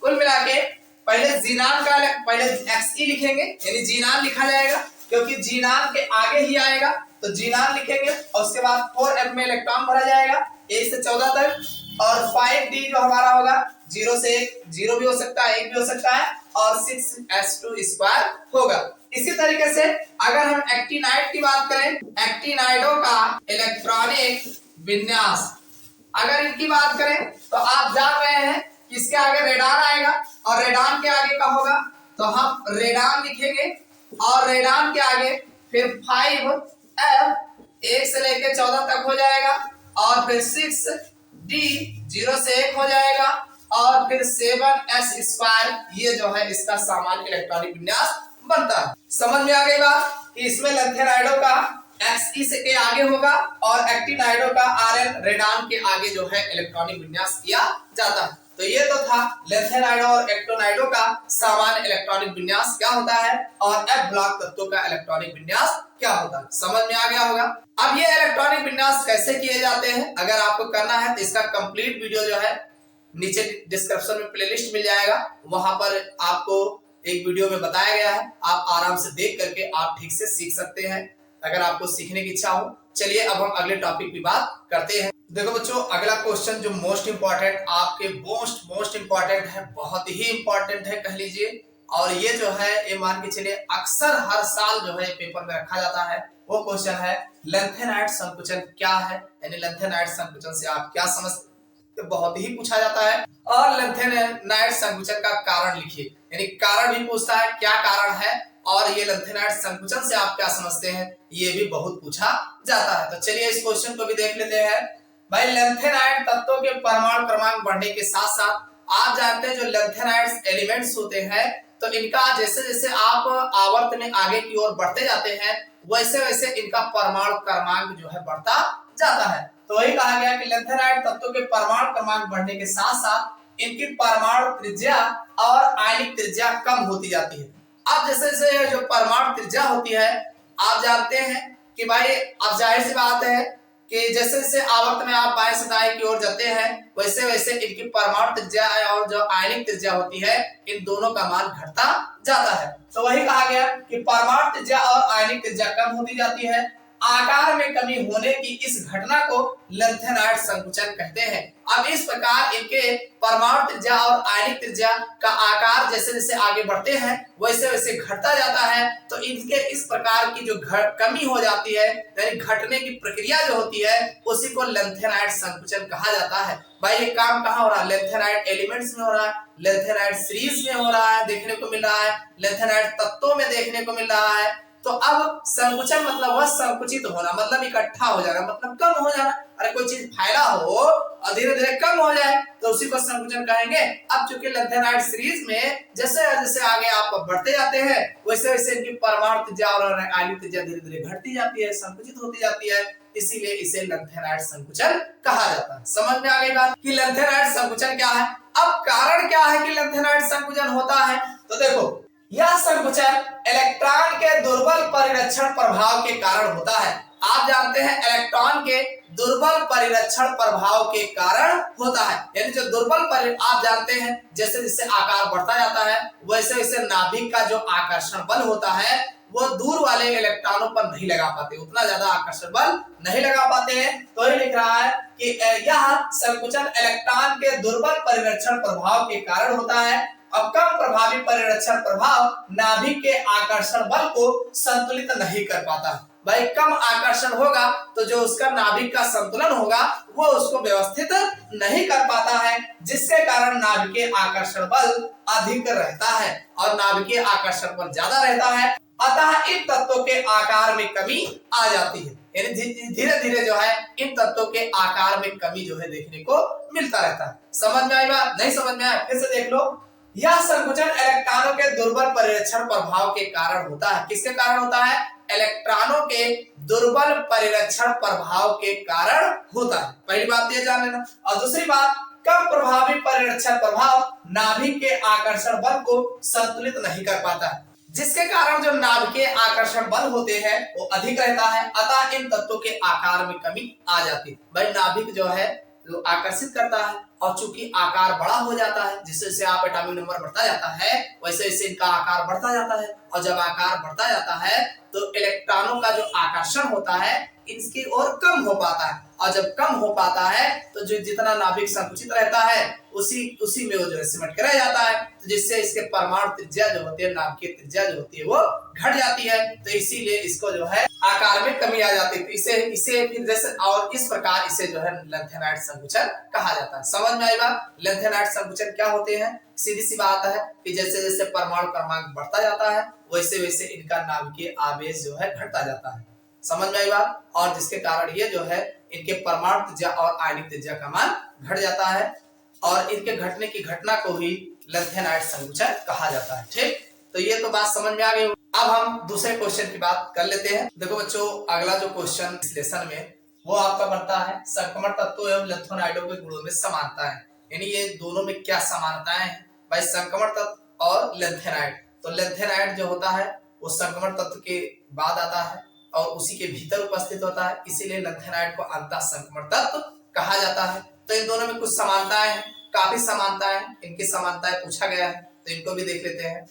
Speaker 1: कुल मिला के पहले जीनान का पहले Xe लिखेंगे, यानी जीनान लिखा जाएगा क्योंकि जीनान के आगे ही आएगा, तो जीनान लिखेंगे और उसके बाद 4f में इलेक्ट्रॉन भरा जाएगा 1 से 14 तक, और 5d जो हमारा होगा 0 से 1, 0 भी हो सकता है 1 भी हो सकता है, और 6s2 स्क्वायर होगा। इसी तरीके से अगर हम एक्टिनाइड की बात करें, एक्टिनाइडों का इलेक्ट्रॉनिक विन्यास अगर इनकी बात करें तो आप जान रहे हैं कि इसके आगे रेडान आएगा और रेडान के आगे का होगा, तो हम रेडान लिखेंगे और रेडान के आगे फिर 5f 1 से लेकर 14 तक हो जाएगा, और फिर 6d 0 से 1 हो जाएगा, और फिर 7s स्क्वायर, ये जो है इसका सामान्य इलेक्ट्रॉनिक विन्यास बनता है। समझ में आ गई बात कि इसमें लेंथेनाइडों का Xe से के आगे होगा और एक्टिनाइडों का Rn रेडान के आगे जो है इलेक्ट्रॉनिक विन्यास किया जाता है। तो ये तो था लेंथेनाइडों और एक्टिनाइडों का सामान्य इलेक्ट्रॉनिक विन्यास क्या होता है और एफ ब्लॉक तत्वों का इलेक्ट्रॉनिक विन्यास क्या होता है। समझ में आ गया होगा। अब ये इलेक्ट्रॉनिक विन्यास कैसे किए जाते हैं, अगर आपको करना है तो इसका कंप्लीट वीडियो जो है नीचे डिस्क्रिप्शन में प्लेलिस्ट मिल जाएगा, वहां पर आपको एक वीडियो में बताया गया है, आप आराम से देख करके आप ठीक से सीख सकते हैं अगर आपको सीखने की इच्छा हो। चलिए अब हम अगले टॉपिक की बात करते हैं। देखो बच्चों, अगला क्वेश्चन जो मोस्ट इंपॉर्टेंट आपके मोस्ट इंपॉर्टेंट है, बहुत ही इंपॉर्टेंट है कह लीजिए, और ये जो है ये मान के चलिए अक्सर हर साल जो है पेपर में रखा जाता है। वो क्वेश्चन है लेंथेनाइड संकुचन क्या है, यानी लेंथेनाइड संकुचन से आप क्या समझते, तो बहुत ही पूछा जाता है। और लेंथेनाइड संकुचन का कारण लिखिए, यानी कारण भी पूछता है क्या कारण है, और ये लेंथेनाइड संकुचन से आप क्या समझते हैं, ये भी बहुत पूछा जाता है। तो चलिए इस क्वेश्चन को भी देख लेते हैं। भाई लेंथेनाइड तत्वों के परमाणु क्रमांक बढ़ने के साथ साथ आप जानते हैं जो लेंथेनाइड एलिमेंट्स होते हैं तो इनका जैसे जैसे आप आवर्त में आगे की ओर बढ़ते जाते हैं वैसे वैसे इनका परमाणु क्रमांक जो है बढ़ता जाता है। तो वही कहा गया कि लैंथेनाइड तत्वों के परमाणु क्रमांक बढ़ने के साथ साथ इनकी परमाणु त्रिज्या और आयनिक त्रिज्या कम होती जाती है। अब जैसे जैसे जो परमाणु त्रिज्या होती है, आप जानते हैं कि भाई अब जाहिर सी बात है कि जैसे जैसे आवर्त में आप बाएं से दाएं की ओर जाते हैं, वैसे वैसे इनकी परमाणु त्रिज्या और जो आयनिक त्रिज्या होती है, इन दोनों का मान घटता जाता है। तो वही कहा गया कि परमाणु त्रिज्या और आयनिक त्रिज्या कम होती जाती है। आकार में कमी होने की इस घटना को लैंथेनाइड संकुचन कहते हैं। अब इस प्रकार इनके परमाणु त्रिज्या और आयनिक त्रिज्या का आकार जैसे जैसे आगे बढ़ते हैं वैसे वैसे घटता जाता है। तो इनके इस प्रकार की जो कमी हो जाती है, यानी घटने की प्रक्रिया जो होती है, उसी को लैंथेनाइड संकुचन कहा जाता है। भाई ये काम कहाँ हो रहा है? लैंथेनाइड एलिमेंट्स में हो रहा है, लैंथेनाइड सीरीज में हो रहा है, देखने को मिल रहा है, लैंथेनाइड तत्वों में देखने को मिल रहा है। तो अब संकुचन मतलब वह संकुचित होना, मतलब इकट्ठा हो जाना, मतलब कम हो जाना। अरे कोई चीज फैला हो और धीरे धीरे कम हो जाए तो उसी को संकुचन कहेंगे। अब चूंकि लैंथेनाइड सीरीज में जैसे जैसे आगे आप बढ़ते जाते हैं वैसे वैसे इनकी परमाणु त्रिज्या और आयनिक त्रिज्या धीरे धीरे घटती जाती है, संकुचित होती जाती है, इसीलिए इसे लैंथेनाइड संकुचन कहा जाता है। समझ में आ गई बात कि लैंथेनाइड संकुचन क्या है। अब कारण क्या है कि लैंथेनाइड संकुचन होता है? तो देखो, यह संकुचन इलेक्ट्रॉन के दुर्बल परिरक्षण प्रभाव के कारण होता है। आप जानते हैं इलेक्ट्रॉन के दुर्बल परिरक्षण प्रभाव के कारण होता है, यानी जो दुर्बल आप जानते हैं जैसे जैसे आकार बढ़ता जाता है वैसे वैसे नाभिक का जो आकर्षण बल होता है वो दूर वाले इलेक्ट्रॉनों पर नहीं लगा पाते, उतना ज्यादा आकर्षण बल नहीं लगा पाते हैं। तो ये लिख रहा है कि यह संकुचन इलेक्ट्रॉन के दुर्बल परिरक्षण प्रभाव के कारण होता है। अब कम प्रभावी परिरक्षण प्रभाव नाभिक के आकर्षण बल को संतुलित नहीं कर पाता। भाई कम आकर्षण होगा तो जो उसका नाभिक का संतुलन होगा वो उसको व्यवस्थित नहीं कर पाता है, जिसके कारण नाभिकीय आकर्षण बल अधिक रहता है और नाभिकीय आकर्षण बल ज्यादा रहता है। अतः इन तत्वों के आकार में कमी आ जाती है, यानी धीरे धीरे जो है इन तत्वों के आकार में कमी जो है देखने को मिलता रहता है। समझ में आई बात? नहीं समझ में आया? फिर से देख लो। यह संकुचन इलेक्ट्रॉनों के दुर्बल परिरक्षण प्रभाव के कारण होता है। किसके कारण होता है? इलेक्ट्रॉनों के दुर्बल परिरक्षण प्रभाव के कारण होता है। पहली बात ये जान लेना। और दूसरी बात, कम प्रभावी परिरक्षण प्रभाव नाभिक के आकर्षण बल को संतुलित नहीं कर पाता है, जिसके कारण जो नाभिकीय आकर्षण बल होते हैं वो अधिक रहता है। अतः इन तत्वों के आकार में कमी आ जाती है। भाई नाभिक जो है जो आकर्षित करता है और चूंकि आकार बड़ा हो जाता है, जिससे जैसे आप एटॉमिक नंबर बढ़ता जाता है वैसे वैसे इनका आकार बढ़ता जाता है, और जब आकार बढ़ता जाता है तो इलेक्ट्रॉनों का जो आकर्षण होता है इसकी ओर कम हो पाता है, और जब कम हो पाता है तो जो जितना नाभिक संकुचित रहता है उसी में वो जो सिमट के रह जाता है, तो जिससे इसके परमाणु त्रिज्या जो होती है, नाभिकीय त्रिज्या जो होती है वो घट जाती है। तो इसीलिए इसको जो है आकार में कमी आ जाती है। तो इसे फिर जैसे और इस प्रकार इसे जो है लैंथेनाइड संकुचन कहा जाता है। समझ में आएगा? लैंथेनाइड संकुचन क्या होते हैं? सीधी सी बात है कि जैसे जैसे परमाणु क्रमांक बढ़ता जाता है वैसे वैसे इनका नाभिकीय आवेश जो है घटता जाता है। समझ में आई बात? और जिसके कारण ये जो है इनके परमाणु त्रिज्या और आयनिक त्रिज्या का मान घट जाता है, और इनके घटने की घटना को ही लैंथेनाइड संकुचन कहा जाता है। ठीक, तो ये तो बात समझ में आ गई। अब हम दूसरे क्वेश्चन की बात कर लेते हैं। देखो बच्चों, अगला जो क्वेश्चन इस लेसन में वो आपका बनता है संक्रमण तत्वों एवं लैंथेनाइडों के गुणों में समानता है, यानी ये दोनों में क्या समानताएं हैं। भाई संक्रमण तत्व और लैंथेनाइड, तो लैंथेनाइड जो होता है वो संक्रमण तत्व के बाद आता है और उसी के भीतर उपस्थित होता है, इसीलिए लैंथेनाइड को अंतः संक्रमण तत्व कहा जाता है। तो इन दोनों में कुछ समानताएं हैं, काफी समानताएं, इनकी समानताएं पूछा गया है तो इनको भी देख लेते हैं।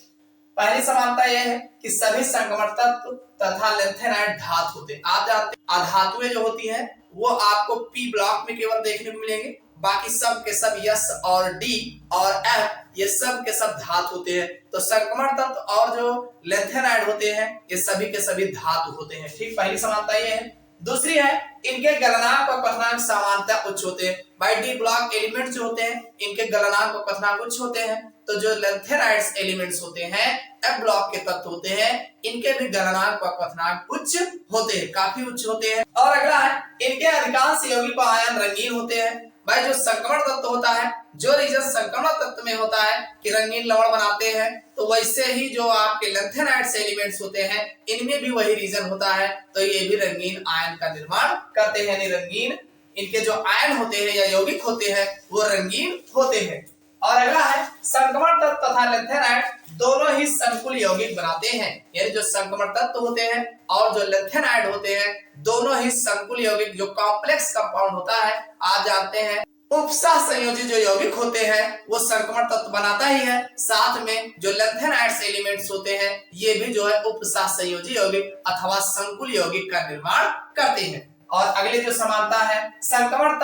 Speaker 1: पहली समानता यह है कि सभी संक्रमण तत्व तथा लैंथेनाइड धातु होते हैं। आप जानते हैं अधातुएं जो होती हैं वो आपको पी ब्लॉक में केवल देखने को मिलेंगे, बाकी सब के सब यस और डी और एफ ये सब के सब धातु होते हैं। तो संक्रमण तत्व और जो लैंथेनाइड होते हैं ये सभी के सभी धातु होते हैं। ठीक, पहली समानता ये है। दूसरी है इनके गलनांक और क्वथनांक समानता उच्च होते हैं। बाय डी ब्लॉक एलिमेंट्स जो होते हैं इनके गलनांक और क्वथनांक उच्च होते हैं। तो जो लैंथेनाइड्स एलिमेंट्स होते हैं, एफ ब्लॉक के तत्व होते हैं, इनके भी गलनांक और क्वथनांक उच्च होते हैं, काफी उच्च होते हैं। और अगला है इनके अधिकांश यौगिक आयन रंगीन होते हैं। भाई जो संक्रमण तत्व होता है, जो रीजन संक्रमण तत्व में होता है कि रंगीन लवण बनाते हैं, तो वैसे ही जो आपके लैंथेनाइड्स एलिमेंट्स होते हैं इनमें भी वही रीजन होता है, तो ये भी रंगीन आयन का निर्माण करते हैं। यानी रंगीन इनके जो आयन होते हैं या यौगिक होते हैं वो रंगीन होते हैं। और अगला है संक्रमण तत्व तथा लैंथेनाइड दोनों ही संकुल यौगिक बनाते हैं। यानी जो संक्रमण तत्व होते हैं और जो लैंथेनाइड होते हैं दोनों ही संकुल यौगिक जो कॉम्प्लेक्स कंपाउंड होता है, आप जानते हैं उपसह संयोजी जो यौगिक होते हैं वो संक्रमण तत्व बनाता ही है, साथ में जो लैंथेनाइड्स एलिमेंट्स होते हैं ये भी जो है उपसह संयोजी यौगिक अथवा संकुल यौगिक का निर्माण करते हैं। और अगली जो समानता है संक्रमण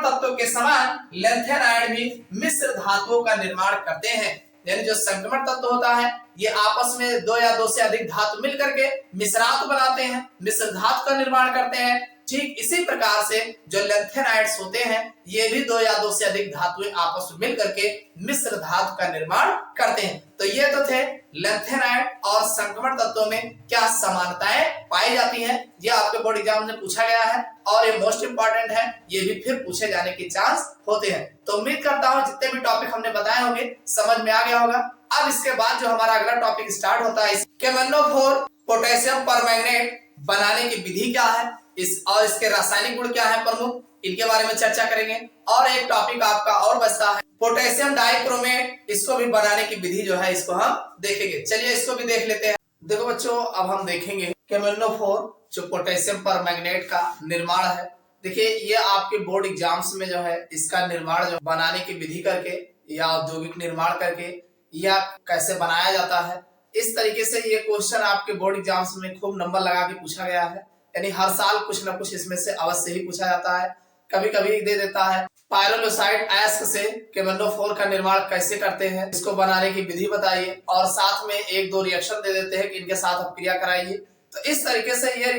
Speaker 1: तत्वों के समान लैंथेनाइड भी मिश्र धातुओं का निर्माण करते हैं। यानी जो संक्रमण तत्व होता है ये आपस में दो या दो से अधिक धातु मिलकर के मिश्रात बनाते हैं, मिश्र धातु का निर्माण करते हैं। ठीक इसी प्रकार से जो लैंथेनाइड्स होते हैं ये भी दो या दो से अधिक धातुएं आपस में मिलकर के मिश्र धातु का निर्माण करते हैं। तो ये तो थे लैंथेनाइड और संक्रमण तत्वों में क्या समानताएं पाई जाती हैं, ये आपके बोर्ड एग्जाम में पूछा गया है और ये मोस्ट इंपॉर्टेंट है, ये भी फिर पूछे जाने के चांस होते हैं। तो उम्मीद करता हूं जितने भी टॉपिक हमने बताए होंगे समझ में आ गया होगा। अब इसके बाद जो हमारा अगला टॉपिक स्टार्ट होता है KMnO4 पोटेशियम परमैंगनेट बनाने की विधि क्या है और इसके रासायनिक गुण क्या है प्रमुख, इनके बारे में चर्चा करेंगे। और एक टॉपिक आपका और बचता है पोटेशियम डाइक्रोमेट, इसको भी बनाने की विधि जो है इसको हम देखेंगे। चलिए इसको भी देख लेते हैं। देखो बच्चों अब हम देखेंगे KMnO4 जो पोटेशियम परमैंगनेट का निर्माण है। देखिए ये आपके बोर्ड एग्जाम्स में जो है इसका निर्माण जो बनाने की विधि करके या औद्योगिक निर्माण करके या कैसे बनाया जाता है, इस तरीके से ये क्वेश्चन आपके बोर्ड एग्जाम्स में खूब नंबर लगा के पूछा गया है। यानी हर साल कुछ ना कुछ इसमें से अवश्य ही पूछा जाता है। कभी कभी दे देता है पायरोलुसाइड एस्क से KMnO4 का निर्माण कैसे करते हैं, इसको बनाने की विधि बताइए और साथ में एक दो रिएक्शन दे देते हैं कि इनके साथ आप क्रिया कराइए। तो इस तरीके से ये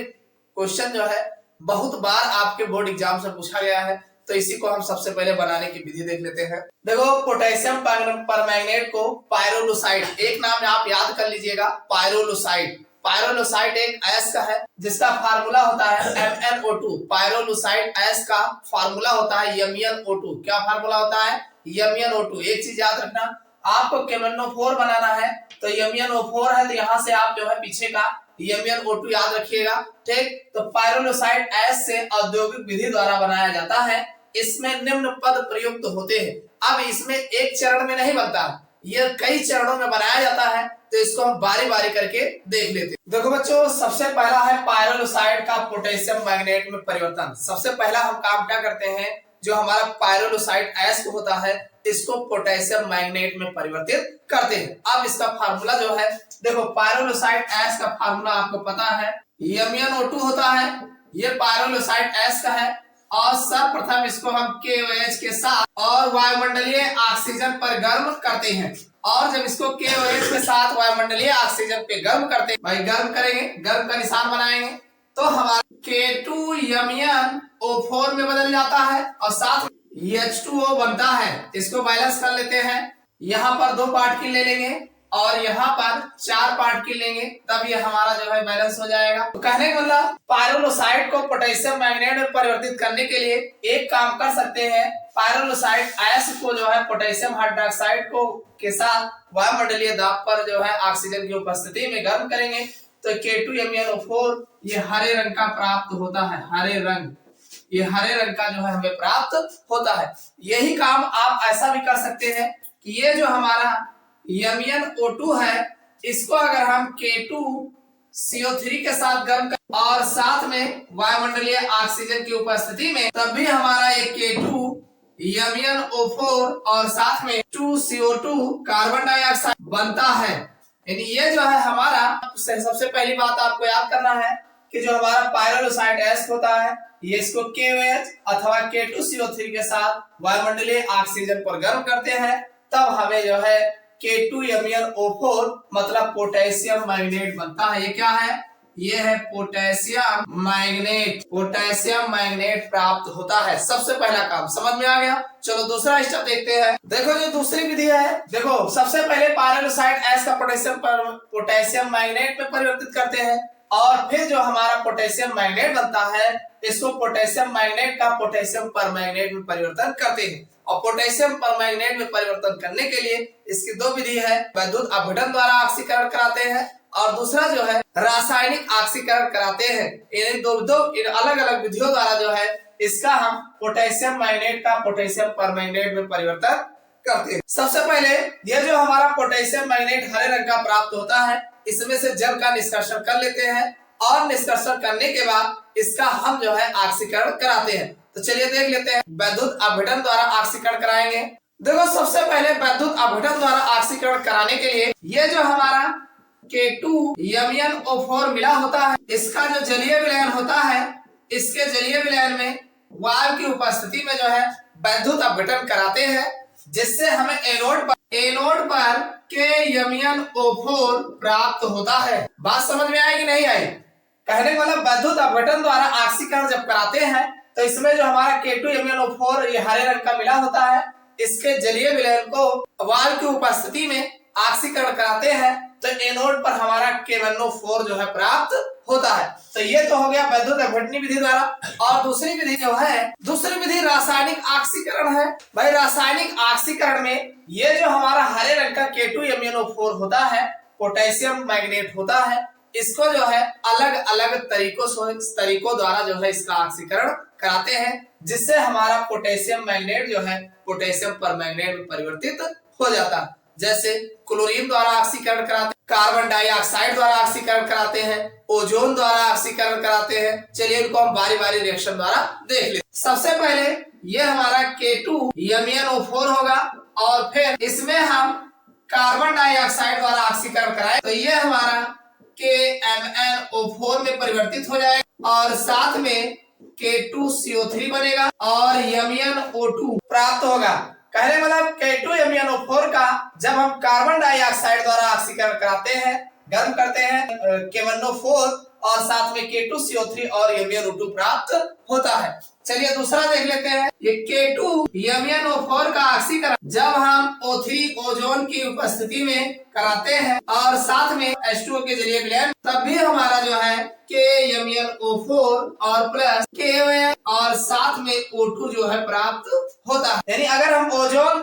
Speaker 1: क्वेश्चन जो है बहुत बार आपके बोर्ड एग्जाम से पूछा गया है। तो इसी को हम सबसे पहले बनाने की विधि देख लेते हैं। देखो पोटेशियम परमैंगनेट को पायरोलुसाइड, एक नाम आप याद कर लीजिएगा पायरोलुसाइड। पायरोलुसाइड एक एस का है जिसका फार्मूला होता है MnO2। पायरोलुसाइड एस का फार्मूला होता है MnO2। क्या फार्मूला होता है MnO2। एक चीज याद रखना, आपको KMnO4 बनाना है तो MnO4 है तो यहाँ से आप जो है पीछे का MnO2 याद रखिएगा। ठीक, तो पायरोलुसाइड एस से औद्योगिक विधि द्वारा बनाया जाता है। इसमें निम्न पद प्रयुक्त होते हैं। अब इसमें एक चरण में नहीं बनता, ये कई चरणों में बनाया जाता है, तो इसको हम बारी बारी करके देख लेते हैं। देखो बच्चों सबसे पहला है पायरोलुसाइड का पोटेशियम मैग्नेट में परिवर्तन। सबसे पहला हम काम क्या करते हैं, जो हमारा पायरोलुसाइड एस्क होता है इसको पोटेशियम मैग्नेट में परिवर्तित करते हैं। अब इसका फार्मूला जो है देखो, पायरोलुसाइड एस्क का फार्मूला आपको पता है MnO2 होता है, ये पायरोलुसाइड एस्क का है और सर्वप्रथम इसको हम KOH के साथ और वायुमंडलीय ऑक्सीजन पर गर्म करते हैं। और जब इसको KOH के साथ वायुमंडलीय ऑक्सीजन पे गर्म करते हैं, भाई गर्म करेंगे, गर्म का निशान बनाएंगे तो हमारा K2MnO4 में बदल जाता है और साथ H2O बनता है। इसको बैलेंस कर लेते हैं, यहाँ पर 2 पार्ट की ले लेंगे और यहाँ पर 4 पार्ट की लेंगे, तब ये हमारा जो है बैलेंस हो जाएगा। तो कहने का मतलब पायरोलुसाइड को पोटेशियम मैग्नेट में परिवर्तित करने के लिए एक काम कर सकते हैं, पायरोलुसाइड एस को जो है पोटेशियम हाइड्रोक्साइड को के साथ वायुमंडलीय दाब पर जो है ऑक्सीजन की उपस्थिति में गर्म करेंगे तो K2MnO4 ये हरे रंग का प्राप्त होता है। हरे रंग, ये हरे रंग का जो है हमें प्राप्त होता है। यही काम आप ऐसा भी कर सकते हैं कि ये जो हमारा MnO2 है इसको अगर हम K2CO3 के साथ गर्म कर और साथ में वायुमंडलीय ऑक्सीजन की उपस्थिति में, तब भी हमारा ये K2MnO4 और साथ में 2CO2 कार्बन डाइऑक्साइड बनता है। यानी ये जो है हमारा सबसे पहली बात आपको याद करना है कि जो हमारा पायरोलुसाइड एस्क होता है ये इसको KOH अथवा K2CO3 के साथ वायुमंडलीय ऑक्सीजन पर गर्म करते हैं, तब हमें जो है K2MnO4 मतलब पोटेशियम मैग्नेट बनता है। ये क्या है, ये है पोटेशियम मैग्नेट। पोटेशियम मैग्नेट प्राप्त होता है। सबसे पहला काम समझ में आ गया। चलो दूसरा स्टेप देखते हैं। देखो जो दूसरी विधि है, देखो सबसे पहले पायरोलुसाइड एस का पोटेशियम मैग्नेट में परिवर्तित करते हैं। और फिर जो हमारा पोटेशियम मैग्नेट बनता है इसको पोटेशियम मैग्नेट का पोटेशियम परमैंगनेट में परिवर्तन करते हैं। और पोटेशियम परमैंगनेट में परिवर्तन करने के लिए इसकी दो विधि है, वैद्युत अपघटन द्वारा ऑक्सीकरण कराते हैं और दूसरा जो है रासायनिक ऑक्सीकरण कराते हैं। इन दो अलग अलग विधियों द्वारा जो है इसका हम पोटेशियम मैग्नेट का पोटेशियम परमैंगनेट में परिवर्तन करते हैं। सबसे पहले ये जो हमारा पोटेशियम मैग्नेट हरे रंग का प्राप्त होता है, इसमें से जल का निष्कर्षण कर लेते हैं और निष्कर्षण करने के बाद इसका हम जो है ऑक्सीकरण कराते हैं। तो चलिए देख लेते हैं। वैद्युत अपघटन द्वारा ऑक्सीकरण कराएंगे। देखो सबसे पहले वैद्युत अपघटन द्वारा ऑक्सीकरण कराने के लिए ये जो हमारा K2MnO4 मिला होता है, इसका जो जलीय विलयन होता है, इसके जलीय विलयन में वायु की उपस्थिति में जो है वैद्युत अपघटन कराते हैं, जिससे हमें एनोड पर KMnO4 प्राप्त होता है। बात समझ में आई कि नहीं आई? कहने का मतलब वैद्युत अपघटन द्वारा ऑक्सीकरण जब कराते हैं तो इसमें जो हमारा K2MnO4 ये हरे रंग का मिला होता है, इसके जलीय विलयन को वायु की उपस्थिति में ऑक्सीकरण कराते हैं तो एनोड पर हमारा KMnO4 जो है प्राप्त होता है। तो ये तो हो गया वैद्युत अपघटनी विधि द्वारा। और दूसरी विधि जो है, दूसरी विधि रासायनिक ऑक्सीकरण है। भाई रासायनिक ऑक्सीकरण में ये जो हमारा हरे रंग का K2MnO4 होता है, पोटेशियम मैग्नेट होता है, इसको जो है अलग अलग तरीकों द्वारा जो है इसका ऑक्सीकरण कराते हैं, जिससे हमारा पोटेशियम मैग्नेट जो है पोटेशियम परमैंगनेट में परिवर्तित हो जाता है। जैसे क्लोरीन द्वारा ऑक्सीकरण कराते हैं, कार्बन डाइऑक्साइड द्वारा ऑक्सीकरण कराते हैं, ओजोन द्वारा ऑक्सीकरण कराते हैं। चलिए इनको हम बारी बारी रिएक्शन द्वारा देख लेते हैं। सबसे पहले ये हमारा K2MnO4 होगा और फिर इसमें हम कार्बन डाइऑक्साइड द्वारा ऑक्सीकरण कराए तो ये हमारा KMnO4 में परिवर्तित हो जाएगा और साथ में K2CO3 बनेगा और MnO2 प्राप्त होगा। कहने मतलब K2MnO4 का जब हम कार्बन डाइऑक्साइड द्वारा ऑक्सीकरण कराते हैं, गर्म करते हैं KMnO4 और साथ में K2CO3 और MnO2 प्राप्त होता है। चलिए दूसरा देख लेते हैं। ये K2MnO4 का ऑक्सीकरण जब हम O3 ओजोन की उपस्थिति में कराते हैं और साथ में H2O के जरिए विलयन, तब भी हमारा जो है KMnO4 और प्लस KON और साथ में O2 जो है प्राप्त होता है। यानी अगर हम ओजोन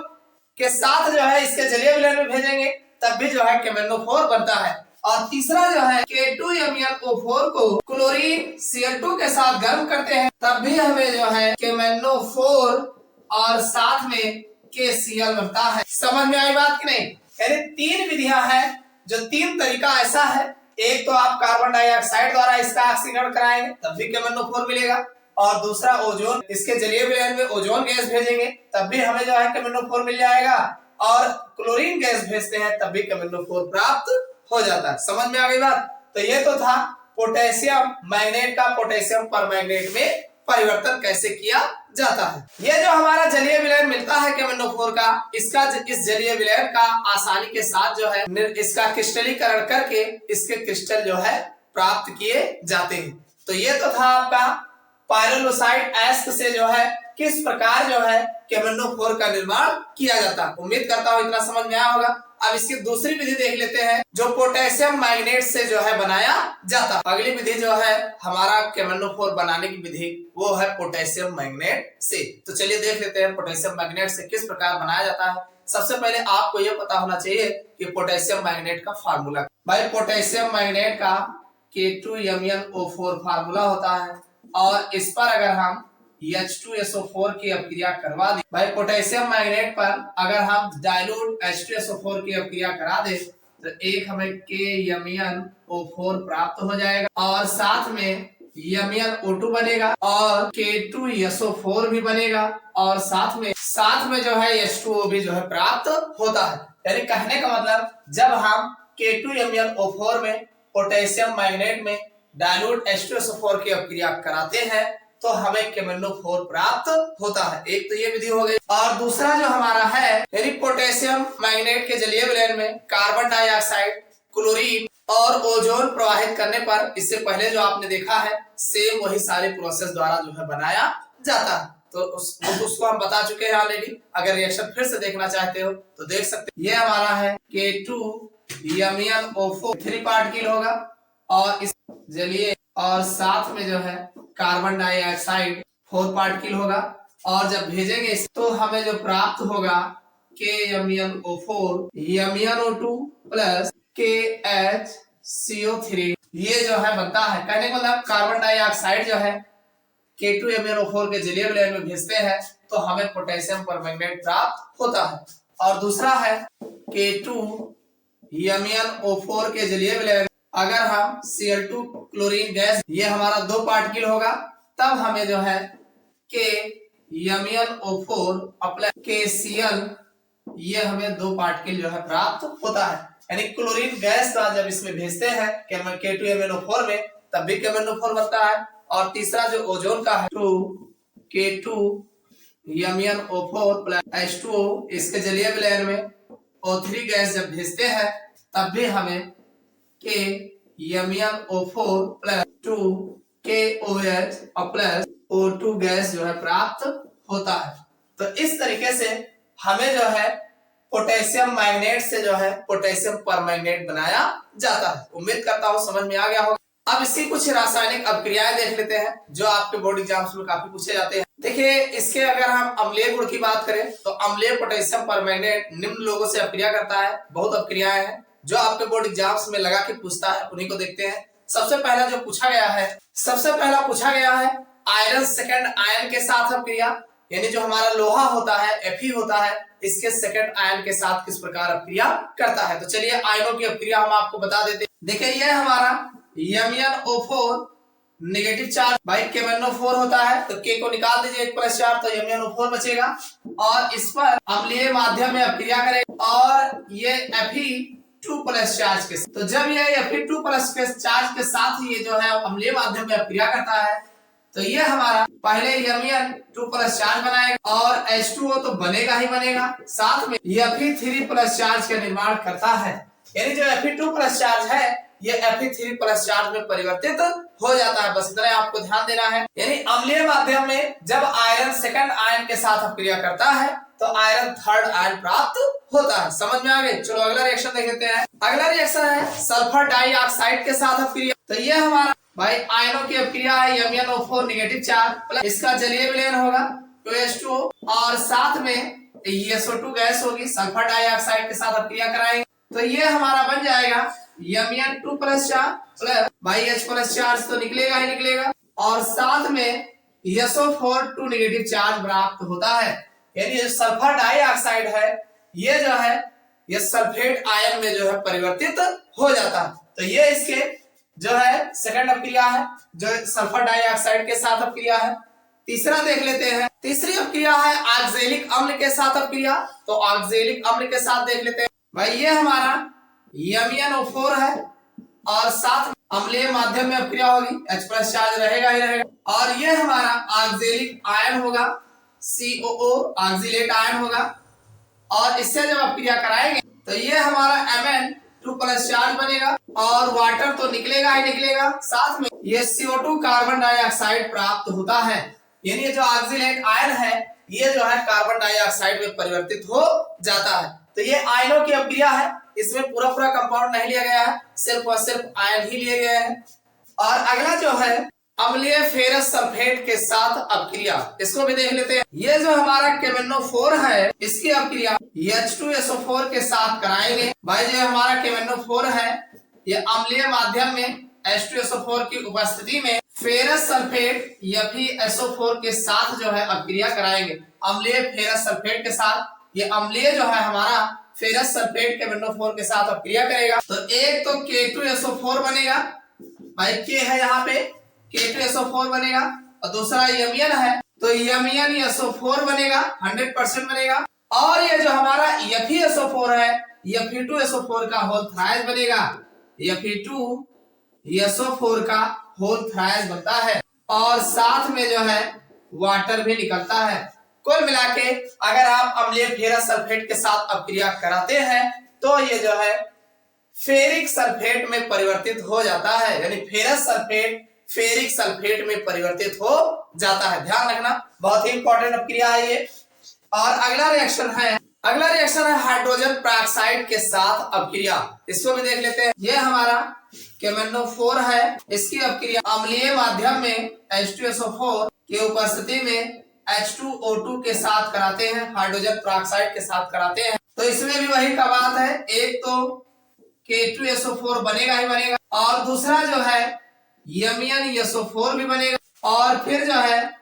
Speaker 1: के साथ जो है इसके जलीय विलयन में भेजेंगे तब भी जो है KMnO4 बनता है। और तीसरा जो है K2MnO4 को क्लोरीन Cl2 के साथ गर्म करते हैं तब भी हमें जो है KMnO4 और साथ में KCl बनता है। समझ में आई बात कि नहीं? यानी तीन विधियां हैं, जो तीन तरीका ऐसा है। एक तो आप कार्बन डाइऑक्साइड द्वारा इसका ऑक्सीकरण कराएंगे तब भी KMnO4 मिलेगा, और दूसरा ओजोन, इसके जलीय विलयन में ओजोन गैस भेजेंगे तब भी हमें जो है KMnO4 मिल जाएगा, और क्लोरीन गैस भेजते हैं तब भी KMnO4 प्राप्त हो जाता है। समझ में आ गई बात? तो ये तो था पोटेशियम मैग्नेट का पोटेशियम परमैंगनेट में परिवर्तन कैसे किया जाता है। ये जो हमारा जलीय विलयन मिलता है KMnO4 का, इस जलीय विलयन का आसानी के साथ जो है इसका क्रिस्टलीकरण करके इसके क्रिस्टल जो है प्राप्त किए जाते हैं। तो ये तो था आपका पायरोलुसाइड एस्क से जो है किस प्रकार जो है KMnO4 का निर्माण किया जाता है। उम्मीद करता हूँ इतना समझ में आया होगा। अब इसकी दूसरी विधि देख लेते हैं जो पोटेशियम मैग्नेट से जो है बनाया जाता है। अगली विधि जो है हमारा KMnO4 बनाने की विधि, वो है पोटेशियम मैग्नेट से। तो चलिए देख लेते हैं पोटेशियम मैग्नेट से किस प्रकार बनाया जाता है। सबसे पहले आपको यह पता होना चाहिए कि पोटेशियम मैग्नेट का फार्मूला। भाई पोटेशियम मैग्नेट का K2MnO4 फार्मूला होता है, और इस पर अगर हम H2SO4 की अपक्रिया करवा दें, भाई पोटेशियम मैग्नेट पर अगर हम डाइल्यूट H2SO4 की अपक्रिया करा दें तो एक हमें KMnO4 प्राप्त हो जाएगा, और साथ में MnO2 बनेगा और K2SO4 भी बनेगा, और साथ में जो है H2O भी जो है प्राप्त होता है। यानी कहने का मतलब जब हम K2MnO4 में पोटेशियम मैग्नेट में डाइल्यूट H2SO4 की अपक्रिया कराते हैं तो हमें KMnO4 प्राप्त होता है। एक तो ये विधि हो गई, और दूसरा जो हमारा है यानी पोटेशियम मैग्नेट के जलीय विलयन में कार्बन डाइऑक्साइड, क्लोरीन और ओजोन प्रवाहित करने पर, इससे पहले जो आपने देखा है सेम वही सारे प्रोसेस द्वारा जो है बनाया जाता है। तो उसको हम बता चुके हैं ऑलरेडी। अगर रिएक्शन फिर से देखना चाहते हो तो देख सकते हैं। ये हमारा है K2MnO4 3 पार्टिकल होगा, और जलीय और साथ में जो है कार्बन डाइऑक्साइड 4 पार्टिकल होगा। और जब भेजेंगे तो हमें जो प्राप्त होगा KMnO4 MnO2 प्लस KHCO3, ये जो है बनता है। कहने का मतलब कार्बन डाइऑक्साइड जो है K2MnO4 के जलीय विलयन में भेजते हैं तो हमें पोटेशियम परमैंगनेट प्राप्त होता है। और दूसरा है K2MnO4 के जलीय विलयन, अगर हम Cl2 क्लोरीन गैस, ये हमारा 2 पार्टिकल होगा, तब हमें जो है KMnO4 प्लस KCl, ये हमें 2 पार्टिकल जो है प्राप्त होता है। यानी क्लोरीन गैस का जब इसमें भेजते हैं K2MnO4 में, तब भी KMnO4 बनता है। और तीसरा जो ओजोन का है K2MnO4 प्लस H2O, इसके जलीय विलयन में O3 गैस जब भेजते हैं तब भी हमें KMnO4 प्लस 2KOH और प्लस O2 गैस जो है प्राप्त होता है। तो इस तरीके से हमें जो है पोटेशियम मैग्नेट से जो है पोटेशियम परमैंगनेट बनाया जाता है। उम्मीद करता हूं समझ में आ गया होगा। अब इसकी कुछ रासायनिक अभिक्रियाएं देख लेते हैं जो आपके बोर्ड एग्जाम्स में काफी पूछे जाते हैं। देखिए, इसके अगर हम अम्लीय गुण की बात करें तो अम्लीय पोटेशियम परमैंगनेट निम्न लोगों से अभिक्रिया करता है। बहुत अभिक्रियाएं हैं जो आपके बोर्ड एग्जाम्स में लगा के पूछता है, उन्हीं को देखते हैं। सबसे पहला जो पूछा गया है, सबसे पहला पूछा गया है आयरन सेकंड आयन के साथ अभिक्रिया, यानी जो हमारा लोहा होता है Fe होता है, इसके सेकंड आयन के साथ किस प्रकार अभिक्रिया करता है। तो चलिए आयनों की अभिक्रिया हम आपको बता देते हैं। देखिए, यह हमारा MnO4 नेगेटिव चार्ज भाई KMnO4 होता है, तो K को निकाल दीजिए 1 प्लस चार्ज, तो MnO4 बचेगा और इस पर अम्लीय माध्यम में अभिक्रिया करेगा और ये Fe2 प्लस चार्ज के साथ। तो जब ये Fe2 प्लस के चार्ज के साथ ये जो है अम्लीय माध्यम में अभिक्रिया करता है तो ये हमारा पहले Mn2 प्लस चार्ज बनाएगा और H2O तो बनेगा ही बनेगा, साथ में Fe3 प्लस चार्ज का निर्माण करता है। यानी जो Fe2 प्लस चार्ज है ये Fe3 प्लस चार्ज में परिवर्तित हो जाता है। बस इतना आपको ध्यान देना है। यानी अम्लीय माध्यम में जब आयरन सेकंड आयन के साथ अभिक्रिया करता है तो आयरन थर्ड आयन प्राप्त होता है। समझ में आ गए? चलो अगला रिएक्शन देख लेते हैं। अगला रिएक्शन है सल्फर डाइऑक्साइड के साथ अभिक्रिया। तो ये हमारा भाई आयनों की अभिक्रिया है MnO4 नेगेटिव चार्ज प्लस इसका जलीय विलयन होगा OH2 और साथ में SO2 गैस होगी, सल्फर डाइऑक्साइड के साथ अभिक्रिया कराएंगे तो ये हमारा बन जाएगा Mn2 प्लस चार्ज प्लस भाई H प्लस चार्ज तो निकलेगा ही निकलेगा और साथ में SO4 2 नेगेटिव चार्ज प्राप्त होता है। यानी जो सल्फर डाइऑक्साइड है ये जो है ये सल्फेट आयन में जो है परिवर्तित हो जाता है। तो ये इसके जो है सेकंड अभिक्रिया है जो सल्फर डाइऑक्साइड के साथ अभिक्रिया है। तीसरा देख लेते हैं। तीसरी अभिक्रिया है ऑक्सैलिक अम्ल के साथ अभिक्रिया। तो ऑक्सैलिक अम्ल के साथ देख लेते हैं। भाई ये हमारा MnO4 है और साथ अम्लीय माध्यम में अभिक्रिया होगी, H प्लस चार्ज रहेगा ही रहेगा और ये हमारा ऑक्सैलिक आयन होगा COO ऑक्सिलेट आयन होगा और इससे जब अभिक्रिया कराएंगे तो ये हमारा Mn2 प्लस चार्ज बनेगा और वाटर तो निकलेगा ही निकलेगा, साथ में ये CO2 कार्बन डाइऑक्साइड प्राप्त होता है। यानी जो ऑक्सिलेट आयन है ये जो है कार्बन डाइऑक्साइड में परिवर्तित हो जाता है। तो ये आयनों की अभिक्रिया है, इसमें पूरा कंपाउंड नहीं लिया गया है, सिर्फ और सिर्फ आयन ही लिए गए हैं। और अगला जो है अम्लीय फेरस सल्फेट के साथ अभिक्रिया, इसको भी देख लेते हैं। ये जो हमारा KMnO4 है इसकी अभिक्रिया H2SO4 के साथ कराएंगे। भाई जो हमारा KMnO4 है ये अम्लीय माध्यम में H2SO4 की उपस्थिति में फेरस सल्फेट FeSO4 के साथ जो है अभिक्रिया कराएंगे। अम्लीय फेरस सल्फेट के साथ ये अम्लीय जो है हमारा फेरस सल्फेट KMnO4 के साथ अभिक्रिया करेगा तो एक तो K2SO4 बनेगा, भाई K है यहाँ पे K2SO4 बनेगा और दूसरा Mn है तो MnSO4 बनेगा 100% बनेगा और ये जो हमारा FeSO4 है Fe2SO4 का होल थ्राइस बनेगा, Fe2SO4 का होल थ्राइस बनता है और साथ में जो है वाटर भी निकलता है। कुल मिला के अगर आप अम्लीय फेरस सल्फेट के साथ अभिक्रिया कराते हैं तो ये जो है फेरिक सल्फेट में परिवर्तित हो जाता है। यानी फेरस सल्फेट फेरिक सल्फेट में परिवर्तित हो जाता है। ध्यान रखना, बहुत ही इंपॉर्टेंट अभिक्रिया है ये। और अगला रिएक्शन है अगला रिएक्शन है हाइड्रोजन पेरोक्साइड के साथ अपक्रिया। इसको भी देख लेते हैं। ये हमारा KMnO4 है। इसकी अपक्रिया अम्लीय माध्यम में H2SO4 के उपस्थिति में H2O2 के साथ कराते हैं, हाइड्रोजन पेरोक्साइड के साथ कराते हैं। तो इसमें भी वही का बात है, एक तो K2SO4 बनेगा ही बनेगा और दूसरा जो है MnSO4 भी बनेगा और फिर जो है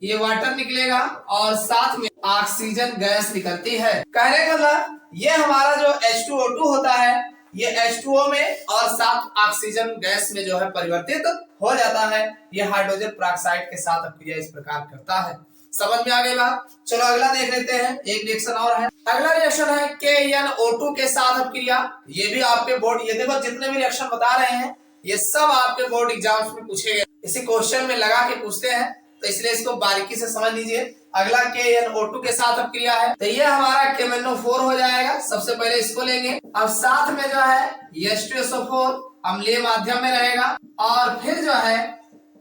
Speaker 1: ये वाटर निकलेगा और साथ में ऑक्सीजन गैस निकलती है। कहने का मतलब ये हमारा जो H2O2 होता है ये H2O में और साथ ऑक्सीजन गैस में जो है परिवर्तित हो जाता है। ये हाइड्रोजन पेरोक्साइड के साथ अपक्रिया इस प्रकार करता है। समझ में आ गई बात? चलो अगला देख लेते हैं। एक रिएक्शन और है। अगला रिएक्शन है KNO2 के साथ अपक्रिया। ये भी आपके बोर्ड, ये देखो जितने भी रिएक्शन बता रहे हैं ये सब आपके बोर्ड एग्जाम्स में पूछे गए, इसी क्वेश्चन में लगा के पूछते हैं, तो इसलिए इसको बारीकी से समझ लीजिए। अगला KNO2 के साथ अपक्रिया है, तो ये हमारा KMnO4 हो जाएगा। सबसे पहले इसको लेंगे। अब साथ में जो है H2SO4 अम्लीय माध्यम में रहेगा और फिर जो है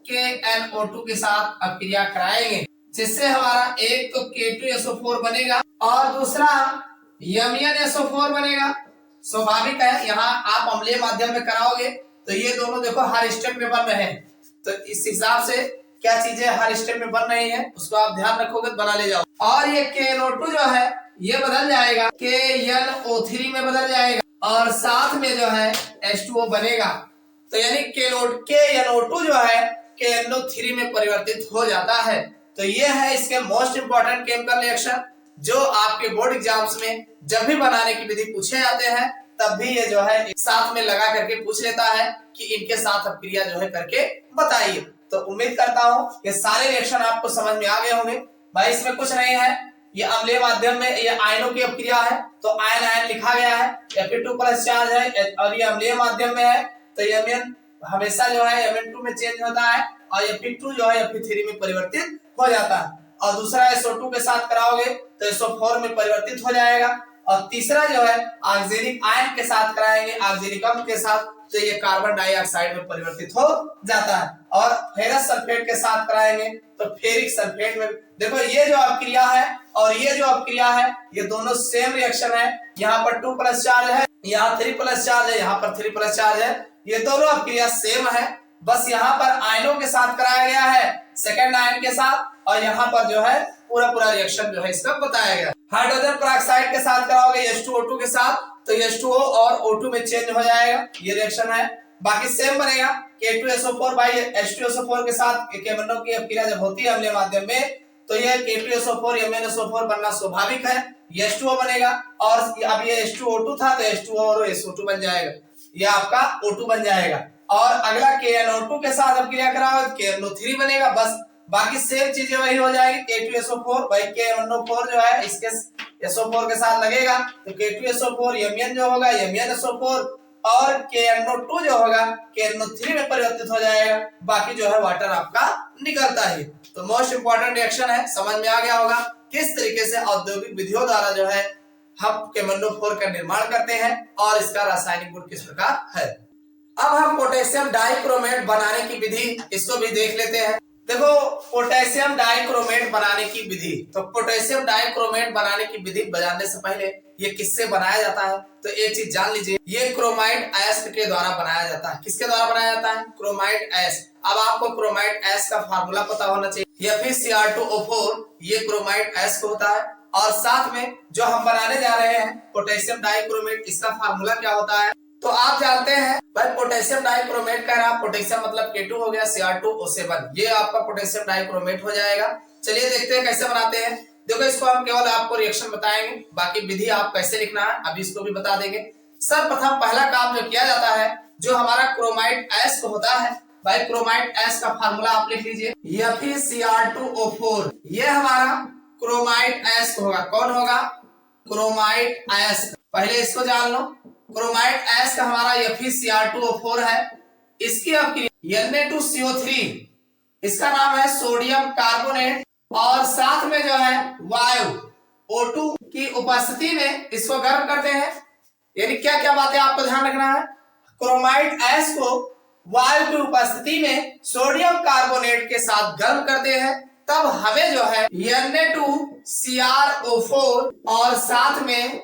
Speaker 1: KNO2 के साथ अपक्रिया कराएंगे, जिससे हमारा एक तो K2SO4 बनेगा और दूसरा MnSO4 बनेगा। स्वाभाविक है, यहाँ आप अम्लीय माध्यम में कराओगे तो ये दोनों देखो हर स्टेप में बन रहे हैं, तो इस हिसाब से क्या चीजें हर स्टेप में बन रही हैं उसको आप ध्यान रखोगे तो बना ले जाओ। और ये KNO2 जो है ये बदल जाएगा, KNO3 में बदल जाएगा और साथ में जो है H2O बनेगा। तो यानी KNO2 जो है KNO3 में परिवर्तित हो जाता है। तो ये है इसके मोस्ट इंपोर्टेंट केमिकल रिएक्शन जो आपके बोर्ड एग्जाम्स में जब भी बनाने की विधि पूछे जाते हैं तब भी ये जो है साथ में लगा करके पूछ लेता है कि इनके साथ अपक्रिया जो है करके बताइए। तो उम्मीद करता हूं कि सारे रिएक्शन आपको समझ में आ गए होंगे। भाई इसमें कुछ नहीं है, ये अम्लीय माध्यम में ये आयनों की अपक्रिया है तो आयन आयन लिखा गया है, Fe2+ चार्ज है और ये अम्लीय माध्यम में है तो Mn हमेशा जो है Mn2 में चेंज होता है और Fe2 जो है Fe3 में परिवर्तित हो जाता है। और दूसरा SO2 के साथ कराओगे तो SO4 में परिवर्तित हो जाएगा और तीसरा जो है ऑक्जेलिक आयन के साथ कराएंगे, ऑक्जेलिक अम्ल के साथ, तो ये कार्बन डाइऑक्साइड में परिवर्तित हो जाता है। और फेरस सल्फेट के साथ कराएंगे तो फेरिक सल्फेट में। देखो ये जो अपक्रिया है और ये जो अपक्रिया है ये दोनों सेम रिएक्शन है। यहाँ पर 2+ चार्ज है, यहाँ 3+ चार्ज है, यहाँ पर 3+ चार्ज है। ये दोनों अपक्रिया सेम है, बस यहाँ पर आयनों के साथ कराया गया है, सेकंड आयन के साथ, और यहाँ पर जो है पूरा रिएक्शन जो है इसका बताया गया। हाइड्रोजन पेरोक्साइड के साथ कराओगे H2O2 के साथ तो H2O और O2 में चेंज हो जाएगा, ये रिएक्शन है। बाकी सेम बनेगा। K2SO4 बाई H2SO4 के साथ KMnO की अपक्रिया जब होती है अम्लीय माध्यम में तो ये K2SO4 MnSO4 बनना स्वाभाविक है, ये H2O बनेगा। और अब ये H2O2 था तो H2O और SO2 बन जाएगा, ये आपका O2 बन जाएगा। और अगला KNO2 के साथ अपक्रिया कराओ तो KNO3 बनेगा, बस बाकी सेम चीजें वही हो जाएगी। K2SO4 भाई KMnO4 जो है इसके SO4 के साथ लगेगा तो K2SO4 Mn जो होगा MnSO4 और KNO2 जो होगा KNO3 में परिवर्तित हो जाएगा, बाकी जो है वाटर आपका निकलता है। तो मोस्ट इंपोर्टेंट रिएक्शन है, समझ में आ गया होगा किस तरीके से औद्योगिक विधियों द्वारा जो है हम KMnO4 का निर्माण करते हैं और इसका रासायनिक गुण किस प्रकार है। अब हम पोटेशियम डाइक्रोमेट बनाने की विधि इसको भी देख लेते हैं। देखो पोटेशियम डाइक्रोमेट बनाने की विधि, तो पोटेशियम डाइक्रोमेट बनाने की विधि बताने से पहले ये किससे बनाया जाता है तो एक चीज जान लीजिए, ये क्रोमाइड एश के द्वारा बनाया जाता है। किसके द्वारा बनाया जाता है? क्रोमाइड एश। अब आपको क्रोमाइड एश का फार्मूला पता होना चाहिए, FeCr2O4 ये क्रोमाइड एश को होता है। और साथ में जो हम बनाने जा रहे हैं पोटेशियम डाइक्रोमेट, इसका फार्मूला क्या होता है तो आप जानते हैं भाई। पोटेशियम डाइक्रोमेट का नाम, पोटेशियम मतलब K2 हो गया, Cr2O7 ये आपका पोटेशियम डाइक्रोमेट हो जाएगा। चलिए देखते हैं कैसे बनाते हैं। देखो इसको हम केवल आपको रिएक्शन बताएंगे, बाकी विधि आप कैसे लिखना है अभी इसको भी बता देंगे। सर्वप्रथम पहला काम जो किया जाता है, जो हमारा क्रोमाइड एश को होता है भाई, क्रोमाइड एश का फार्मूला आप लिख लीजिए FeCr2O4 ये हमारा क्रोमाइड एश होगा। कौन होगा? क्रोमाइड एश। पहले इसको जान लो, क्रोमाइड एश का हमारा FeCr2O4 है, इसकी अपक्रिया Na2CO3 इसका नाम है सोडियम कार्बोनेट और साथ में जो है वायु O2 की उपस्थिति में इसको गर्म करते हैं। यानी क्या क्या बातें आपको ध्यान रखना है, क्रोमाइड एश को वायु की उपस्थिति में सोडियम कार्बोनेट के साथ गर्म करते हैं तब हमें जो है Na2CrO4 और साथ में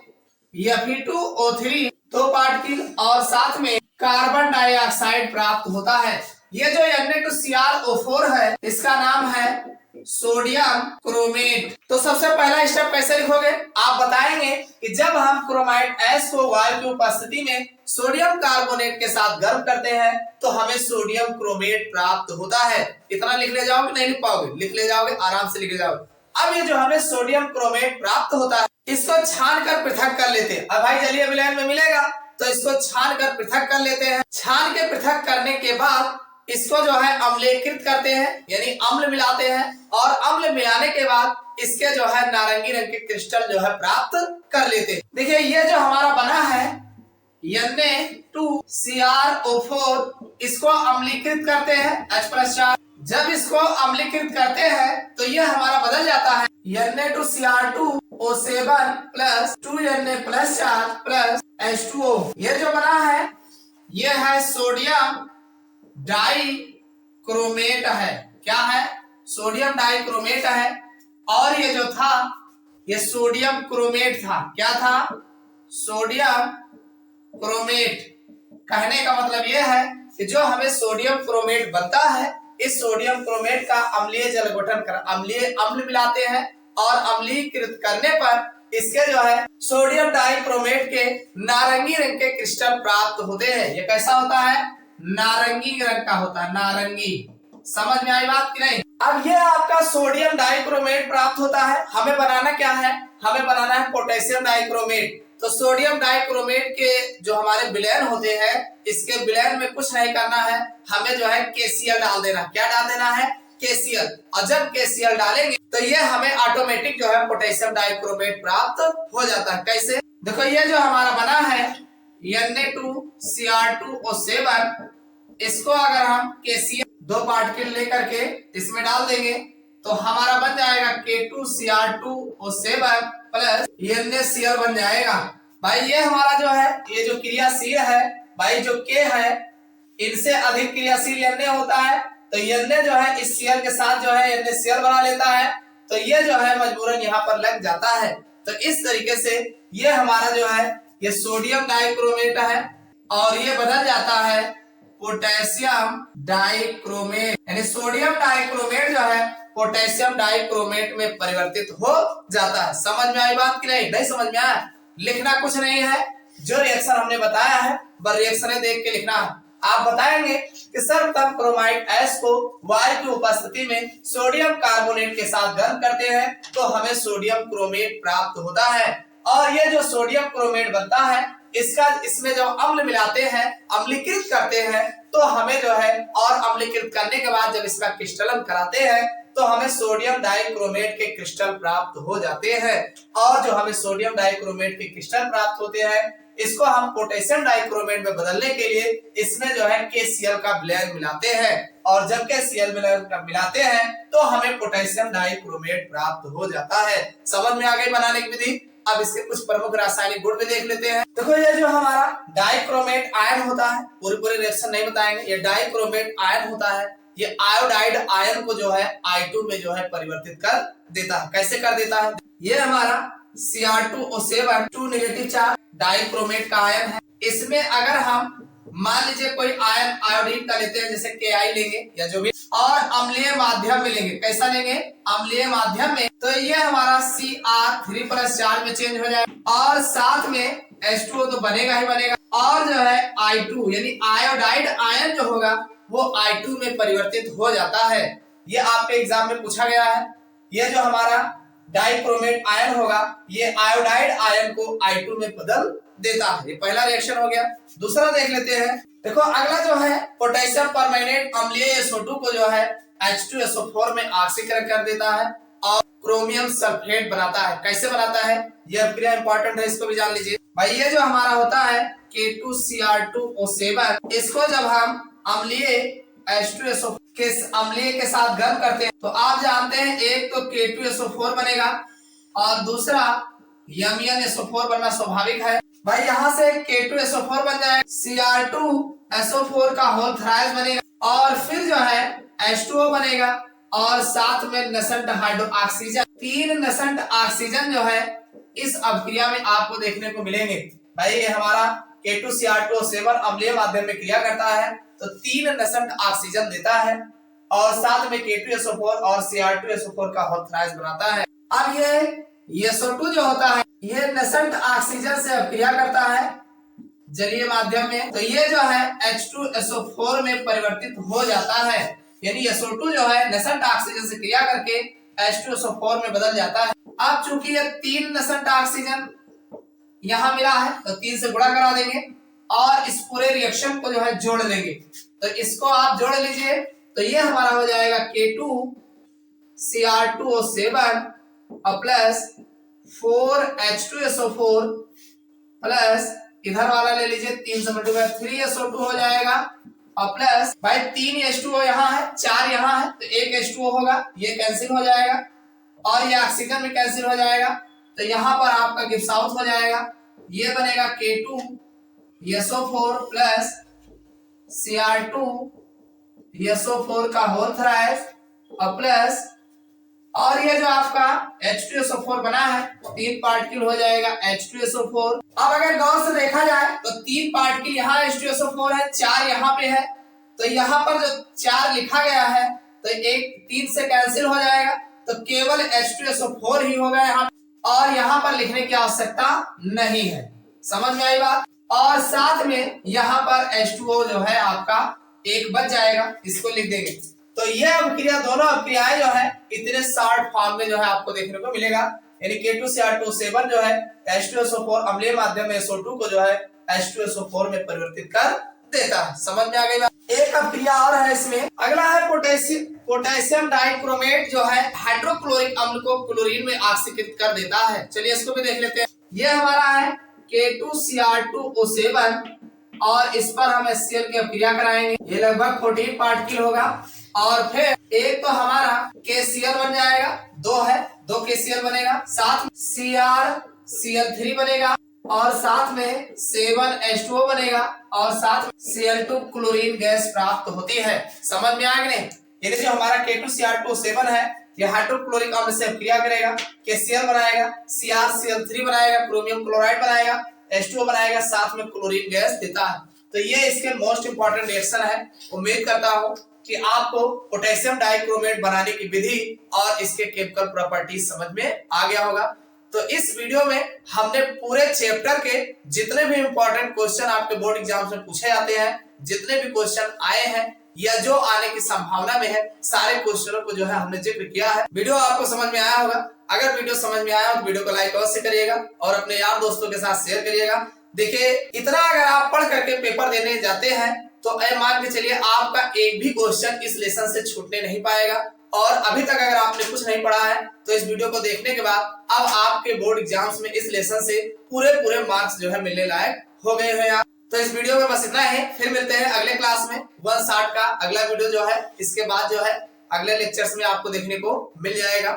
Speaker 1: Fe2O3 दो पार्टिकल और साथ में कार्बन डाइऑक्साइड प्राप्त होता है। ये जो Na2CrO4 है इसका नाम है सोडियम क्रोमेट। तो सबसे पहला स्टेप कैसे लिखोगे, आप बताएंगे कि जब हम क्रोमाइड एस को वायु की उपस्थिति में सोडियम कार्बोनेट के साथ गर्म करते हैं तो हमें सोडियम क्रोमेट प्राप्त होता है। इतना लिख ले जाओगे, नहीं लिख पाओगे, लिख ले जाओगे, आराम से लिख ले जाओगे। अब ये जो हमें सोडियम क्रोमेट प्राप्त होता है इसको छान कर पृथक कर लेते हैं। अब भाई जलीय विलयन में मिलेगा तो इसको छान कर पृथक कर लेते हैं। छान के पृथक करने के बाद इसको जो है अम्लीकृत करते हैं, यानी अम्ल मिलाते हैं, और अम्ल मिलाने के बाद इसके जो है नारंगी रंग के क्रिस्टल जो है प्राप्त कर लेते हैं। देखिए ये जो हमारा बना है Na2CrO4, इसको अम्लीकृत करते हैं H+4। जब इसको अम्लीकृत करते हैं तो ये हमारा बदल जाता है Na2Cr2O7 plus 2Na+4 plus H2O। ये जो बना है ये है सोडियम डाइक्रोमेट है। क्या है? सोडियम डाइक्रोमेट है। और ये जो था ये सोडियम क्रोमेट था। क्या था? Sodium chromate. कहने का मतलब ये है कि जो हमें सोडियम क्रोमेट बनता है इस सोडियम क्रोमेट का अम्लीय जल गठन कर अम्ल मिलाते हैं और अम्लीकृत करने पर इसके जो है सोडियम डाइक्रोमेट के नारंगी रंग के क्रिस्टल प्राप्त होते हैं। ये कैसा होता है? नारंगी रंग का होता है, नारंगी। समझ में आई बात कि नहीं? अब ये आपका सोडियम डाइक्रोमेट प्राप्त होता है। हमें बनाना क्या है? हमें बनाना है पोटेशियम डाइक्रोमेट। तो सोडियम डाइक्रोमेट के जो हमारे विलयन होते हैं इसके विलयन में कुछ नहीं करना है, हमें जो है KCl डाल देना। क्या डाल देना है? KCl। और जब KCl डालेंगे तो ये हमें ऑटोमेटिक जो है पोटेशियम डाइक्रोमेट प्राप्त हो जाता है। कैसे? देखो ये जो हमारा बना है Na2Cr2O7, इसको अगर हम KCl दो पार्टिकल लेकर के इसमें डाल देंगे तो हमारा बन जाएगा K2Cr2O7 प्लस NaCl बन जाएगा। भाई ये हमारा जो है ये जो क्रियाशील है भाई जो K है इनसे अधिक क्रियाशील Na होता है, तो Na जो है इस Cl के साथ जो है NaCl बना लेता है, तो ये जो है मजबूरन यहाँ पर लग जाता है। तो इस तरीके से ये हमारा जो है ये सोडियम डाइक्रोमेट है और ये बदल जाता है पोटेशियम डाइक्रोमेट, यानी सोडियम डाइक्रोमेट जो है पोटेशियम डाइक्रोमेट में परिवर्तित हो जाता है। समझ में आई बात कि नहीं? नहीं समझ में आया? लिखना कुछ नहीं है, जो रिएक्शन हमने बताया है बस रिएक्शन देख के लिखना है। आप बताएंगे कि सर्वप्रथम क्रोमाइड एस को वायु की उपस्थिति में सोडियम कार्बोनेट के साथ गर्म करते हैं तो हमें सोडियम क्रोमेट प्राप्त होता है। और ये जो सोडियम क्रोमेट बनता है इसमें जब अम्ल मिलाते हैं, अम्लीकृत करते हैं तो हमें जो है और अम्लीकृत करने के बाद जब इसका क्रिस्टलन कराते हैं तो हमें सोडियम डाइक्रोमेट के क्रिस्टल प्राप्त हो जाते हैं। और जो हमें सोडियम डाइक्रोमेट के क्रिस्टल प्राप्त होते हैं इसको हम पोटेशियम डाइक्रोमेट में बदलने के लिए इसमें जो है KCl का विलयन मिलाते हैं, और जब KCl विलयन का मिलाते हैं तो हमें पोटेशियम डाइक्रोमेट प्राप्त हो जाता है। समझ में आ गई बनाने की विधि? अब इसके कुछ प्रमुख रासायनिक गुण भी देख लेते हैं। देखो ये जो हमारा डाइक्रोमेट आयन होता है, पूरे रिएक्शन नहीं बताएंगे, ये डाइक्रोमेट आयन होता है, ये आयोडाइड आयन को जो है I2 में जो है परिवर्तित कर देता है। कैसे कर देता है? ये हमारा Cr2O7 2 नेगेटिव चार्ज डाइक्रोमेट का आयन है। इसमें अगर हम मान लीजिए कोई आयन आयोडीन का लेते हैं जैसे Ki लेंगे या जो भी, और अम्लीय माध्यम में लेंगे। कैसा लेंगे? अम्लीय माध्यम में, तो ये हमारा Cr3 प्लस चार्ज में चेंज हो जाएगा और साथ में H2O तो बनेगा ही बनेगा, और जो है I2 यानी आयोडाइड आयन जो होगा वो I2 में परिवर्तित हो जाता है। ये आपके एग्जाम में पूछा गया है। ये जो हमारा डाइक्रोमेट आयन होगा ये आयोडाइड आयन को I2 में बदल देता है। ये पहला रिएक्शन हो गया। दूसरा देख लेते हैं। देखो अगला जो है पोटेशियम परमैंगनेट अम्लीय SO2 को जो है H2SO4 में ऑक्सीकरण कर देता है और क्रोमियम सल्फेट बनाता है। कैसे बनाता है? ये अभिक्रिया इंपॉर्टेंट है, इसको भी जान लीजिए। भाई ये जो हमारा होता है K2Cr2O7, इसको जब हम अम्लीय H2SO4 के अम्लीय के साथ गर्म करते हैं तो आप जानते हैं एक तो K2SO4 बनेगा और दूसरा MnSO4 बनना स्वाभाविक है। भाई यहाँ से K2SO4 बन जाएगा, Cr2SO4 का होल थ्राइस बनेगा और फिर जो है H2O बनेगा और साथ में नसंट हाइड्रोक्सीजन। 3 नसंट ऑक्सीजन जो है इस अभिक्रिया में आपको देखने को मिलेंगे। भाई ये हमारा K2Cr2O7 अम्लीय माध्यम में क्रिया करता है तो 3 नसंट ऑक्सीजन देता है और साथ में K2SO4 और Cr2SO4 का हाइड्रोजन बनाता है। अब ये SO2 जो होता है ये नसंट ऑक्सीजन से अभिक्रिया करता है जलीय माध्यम में, तो ये जो है H2SO4 में परिवर्तित हो जाता है। यानी SO2 जो है नसंट ऑक्सीजन से क्रिया करके H2SO4 में बदल जाता है। अब चूंकि ये 3 नसंट ऑक्सीजन यहां मिला है तो 3 से गुणा करा देंगे और इस पूरे रिएक्शन को जो है जोड़ लेंगे। तो इसको आप जोड़ लीजिए तो ये हमारा हो जाएगा K2Cr2O7 प्लस 4H2SO4 प्लस इधर वाला ले लीजिए 3 से मल्टीप्लाई 3SO2 हो जाएगा और प्लस भाई 3 H2O यहाँ है 4 यहाँ है तो 1 H2O होगा, ये कैंसिल हो जाएगा और ये ऑक्सीजन भी कैंसिल हो जाएगा तो यहाँ पर आपका गिब्स आउट हो जाएगा। ये बनेगा K2SO4 प्लस Cr2SO4 का होल थ्राइस और प्लस और ये जो आपका H2SO4 बना है 3 पार्टिकल हो जाएगा H2SO4। अब अगर गौर से देखा जाए तो 3 पार्टिकल यहाँ H2SO4 है, 4 यहाँ पे है, तो यहाँ पर जो 4 लिखा गया है तो 3 से कैंसिल हो जाएगा तो केवल H2SO4 ही होगा यहाँ और यहाँ पर लिखने की आवश्यकता नहीं है। समझ में आई बात? और साथ में यहाँ पर H2O जो है आपका एक बच जाएगा, इसको लिख देंगे। तो यह अभिक्रिया दोनों अभिक्रियाएं जो है इतने शॉर्ट फॉर्म में जो है आपको देखने को मिलेगा। यानी K2Cr2O7 जो है H2SO4 अम्लीय माध्यम में SO2 को जो है H2SO4 में परिवर्तित कर देता है। समझ में आ गई बात? एक अभिक्रिया और है इसमें, अगला है पोटेशियम डाइक्रोमेट जो है हाइड्रोक्लोरिक अम्ल को क्लोरीन में ऑक्सीकृत कर देता है। चलिए इसको भी देख लेते हैं। ये हमारा है K2Cr2O7 और इस पर हम HCl की अभिक्रिया कराएंगे। ये लगभग 14 पार्टिकल होगा और फिर एक तो हमारा KCl बन जाएगा, 2 है 2 KCl बनेगा, साथ में CrCl3 बनेगा और साथ में 7H2O बनेगा और साथ में Cl2 क्लोरीन गैस प्राप्त होती है। समझ में आ गया? यानी जो हमारा K2Cr2O7 है ये हाइड्रोक्लोरिक अम्ल से अभिक्रिया करेगा, KCl बनाएगा, CrCl3 बनाएगा, क्रोमियम क्लोराइड बनाएगा, H2O बनाएगा, साथ में क्लोरीन गैस देता है। तो ये इसके मोस्ट इंपोर्टेंट रिएक्शन है। उम्मीद करता हूँ कि आपको पोटेशियम डाइक्रोमेट बनाने की विधि और इसके केमिकल प्रॉपर्टीज समझ में आ गया होगा। तो इस वीडियो में हमने पूरे चैप्टर के जितने भी इंपॉर्टेंट क्वेश्चन आपके बोर्ड एग्जाम्स में पूछे जाते हैं, जितने भी क्वेश्चन आए हैं या जो आने की संभावना में है, सारे क्वेश्चनों को जो है हमने जिक्र किया है। वीडियो आपको समझ में आया होगा। अगर वीडियो समझ में आया हो तो वीडियो को लाइक अवश्य करिएगा और अपने यार दोस्तों के साथ शेयर करिएगा। देखिए इतना अगर आप पढ़ करके पेपर देने जाते हैं तो मान के चलिए आपका एक भी क्वेश्चन इस लेसन से छूटने नहीं पाएगा। और अभी तक अगर आपने कुछ नहीं पढ़ा है तो इस वीडियो को देखने के बाद अब आपके बोर्ड एग्जाम्स में इस लेसन से पूरे मार्क्स जो है मिलने लायक हो गए हैं। तो इस वीडियो में बस इतना है, फिर मिलते हैं अगले क्लास में 160 का अगला वीडियो जो है इसके बाद जो है अगले लेक्चर्स में आपको देखने को मिल जाएगा।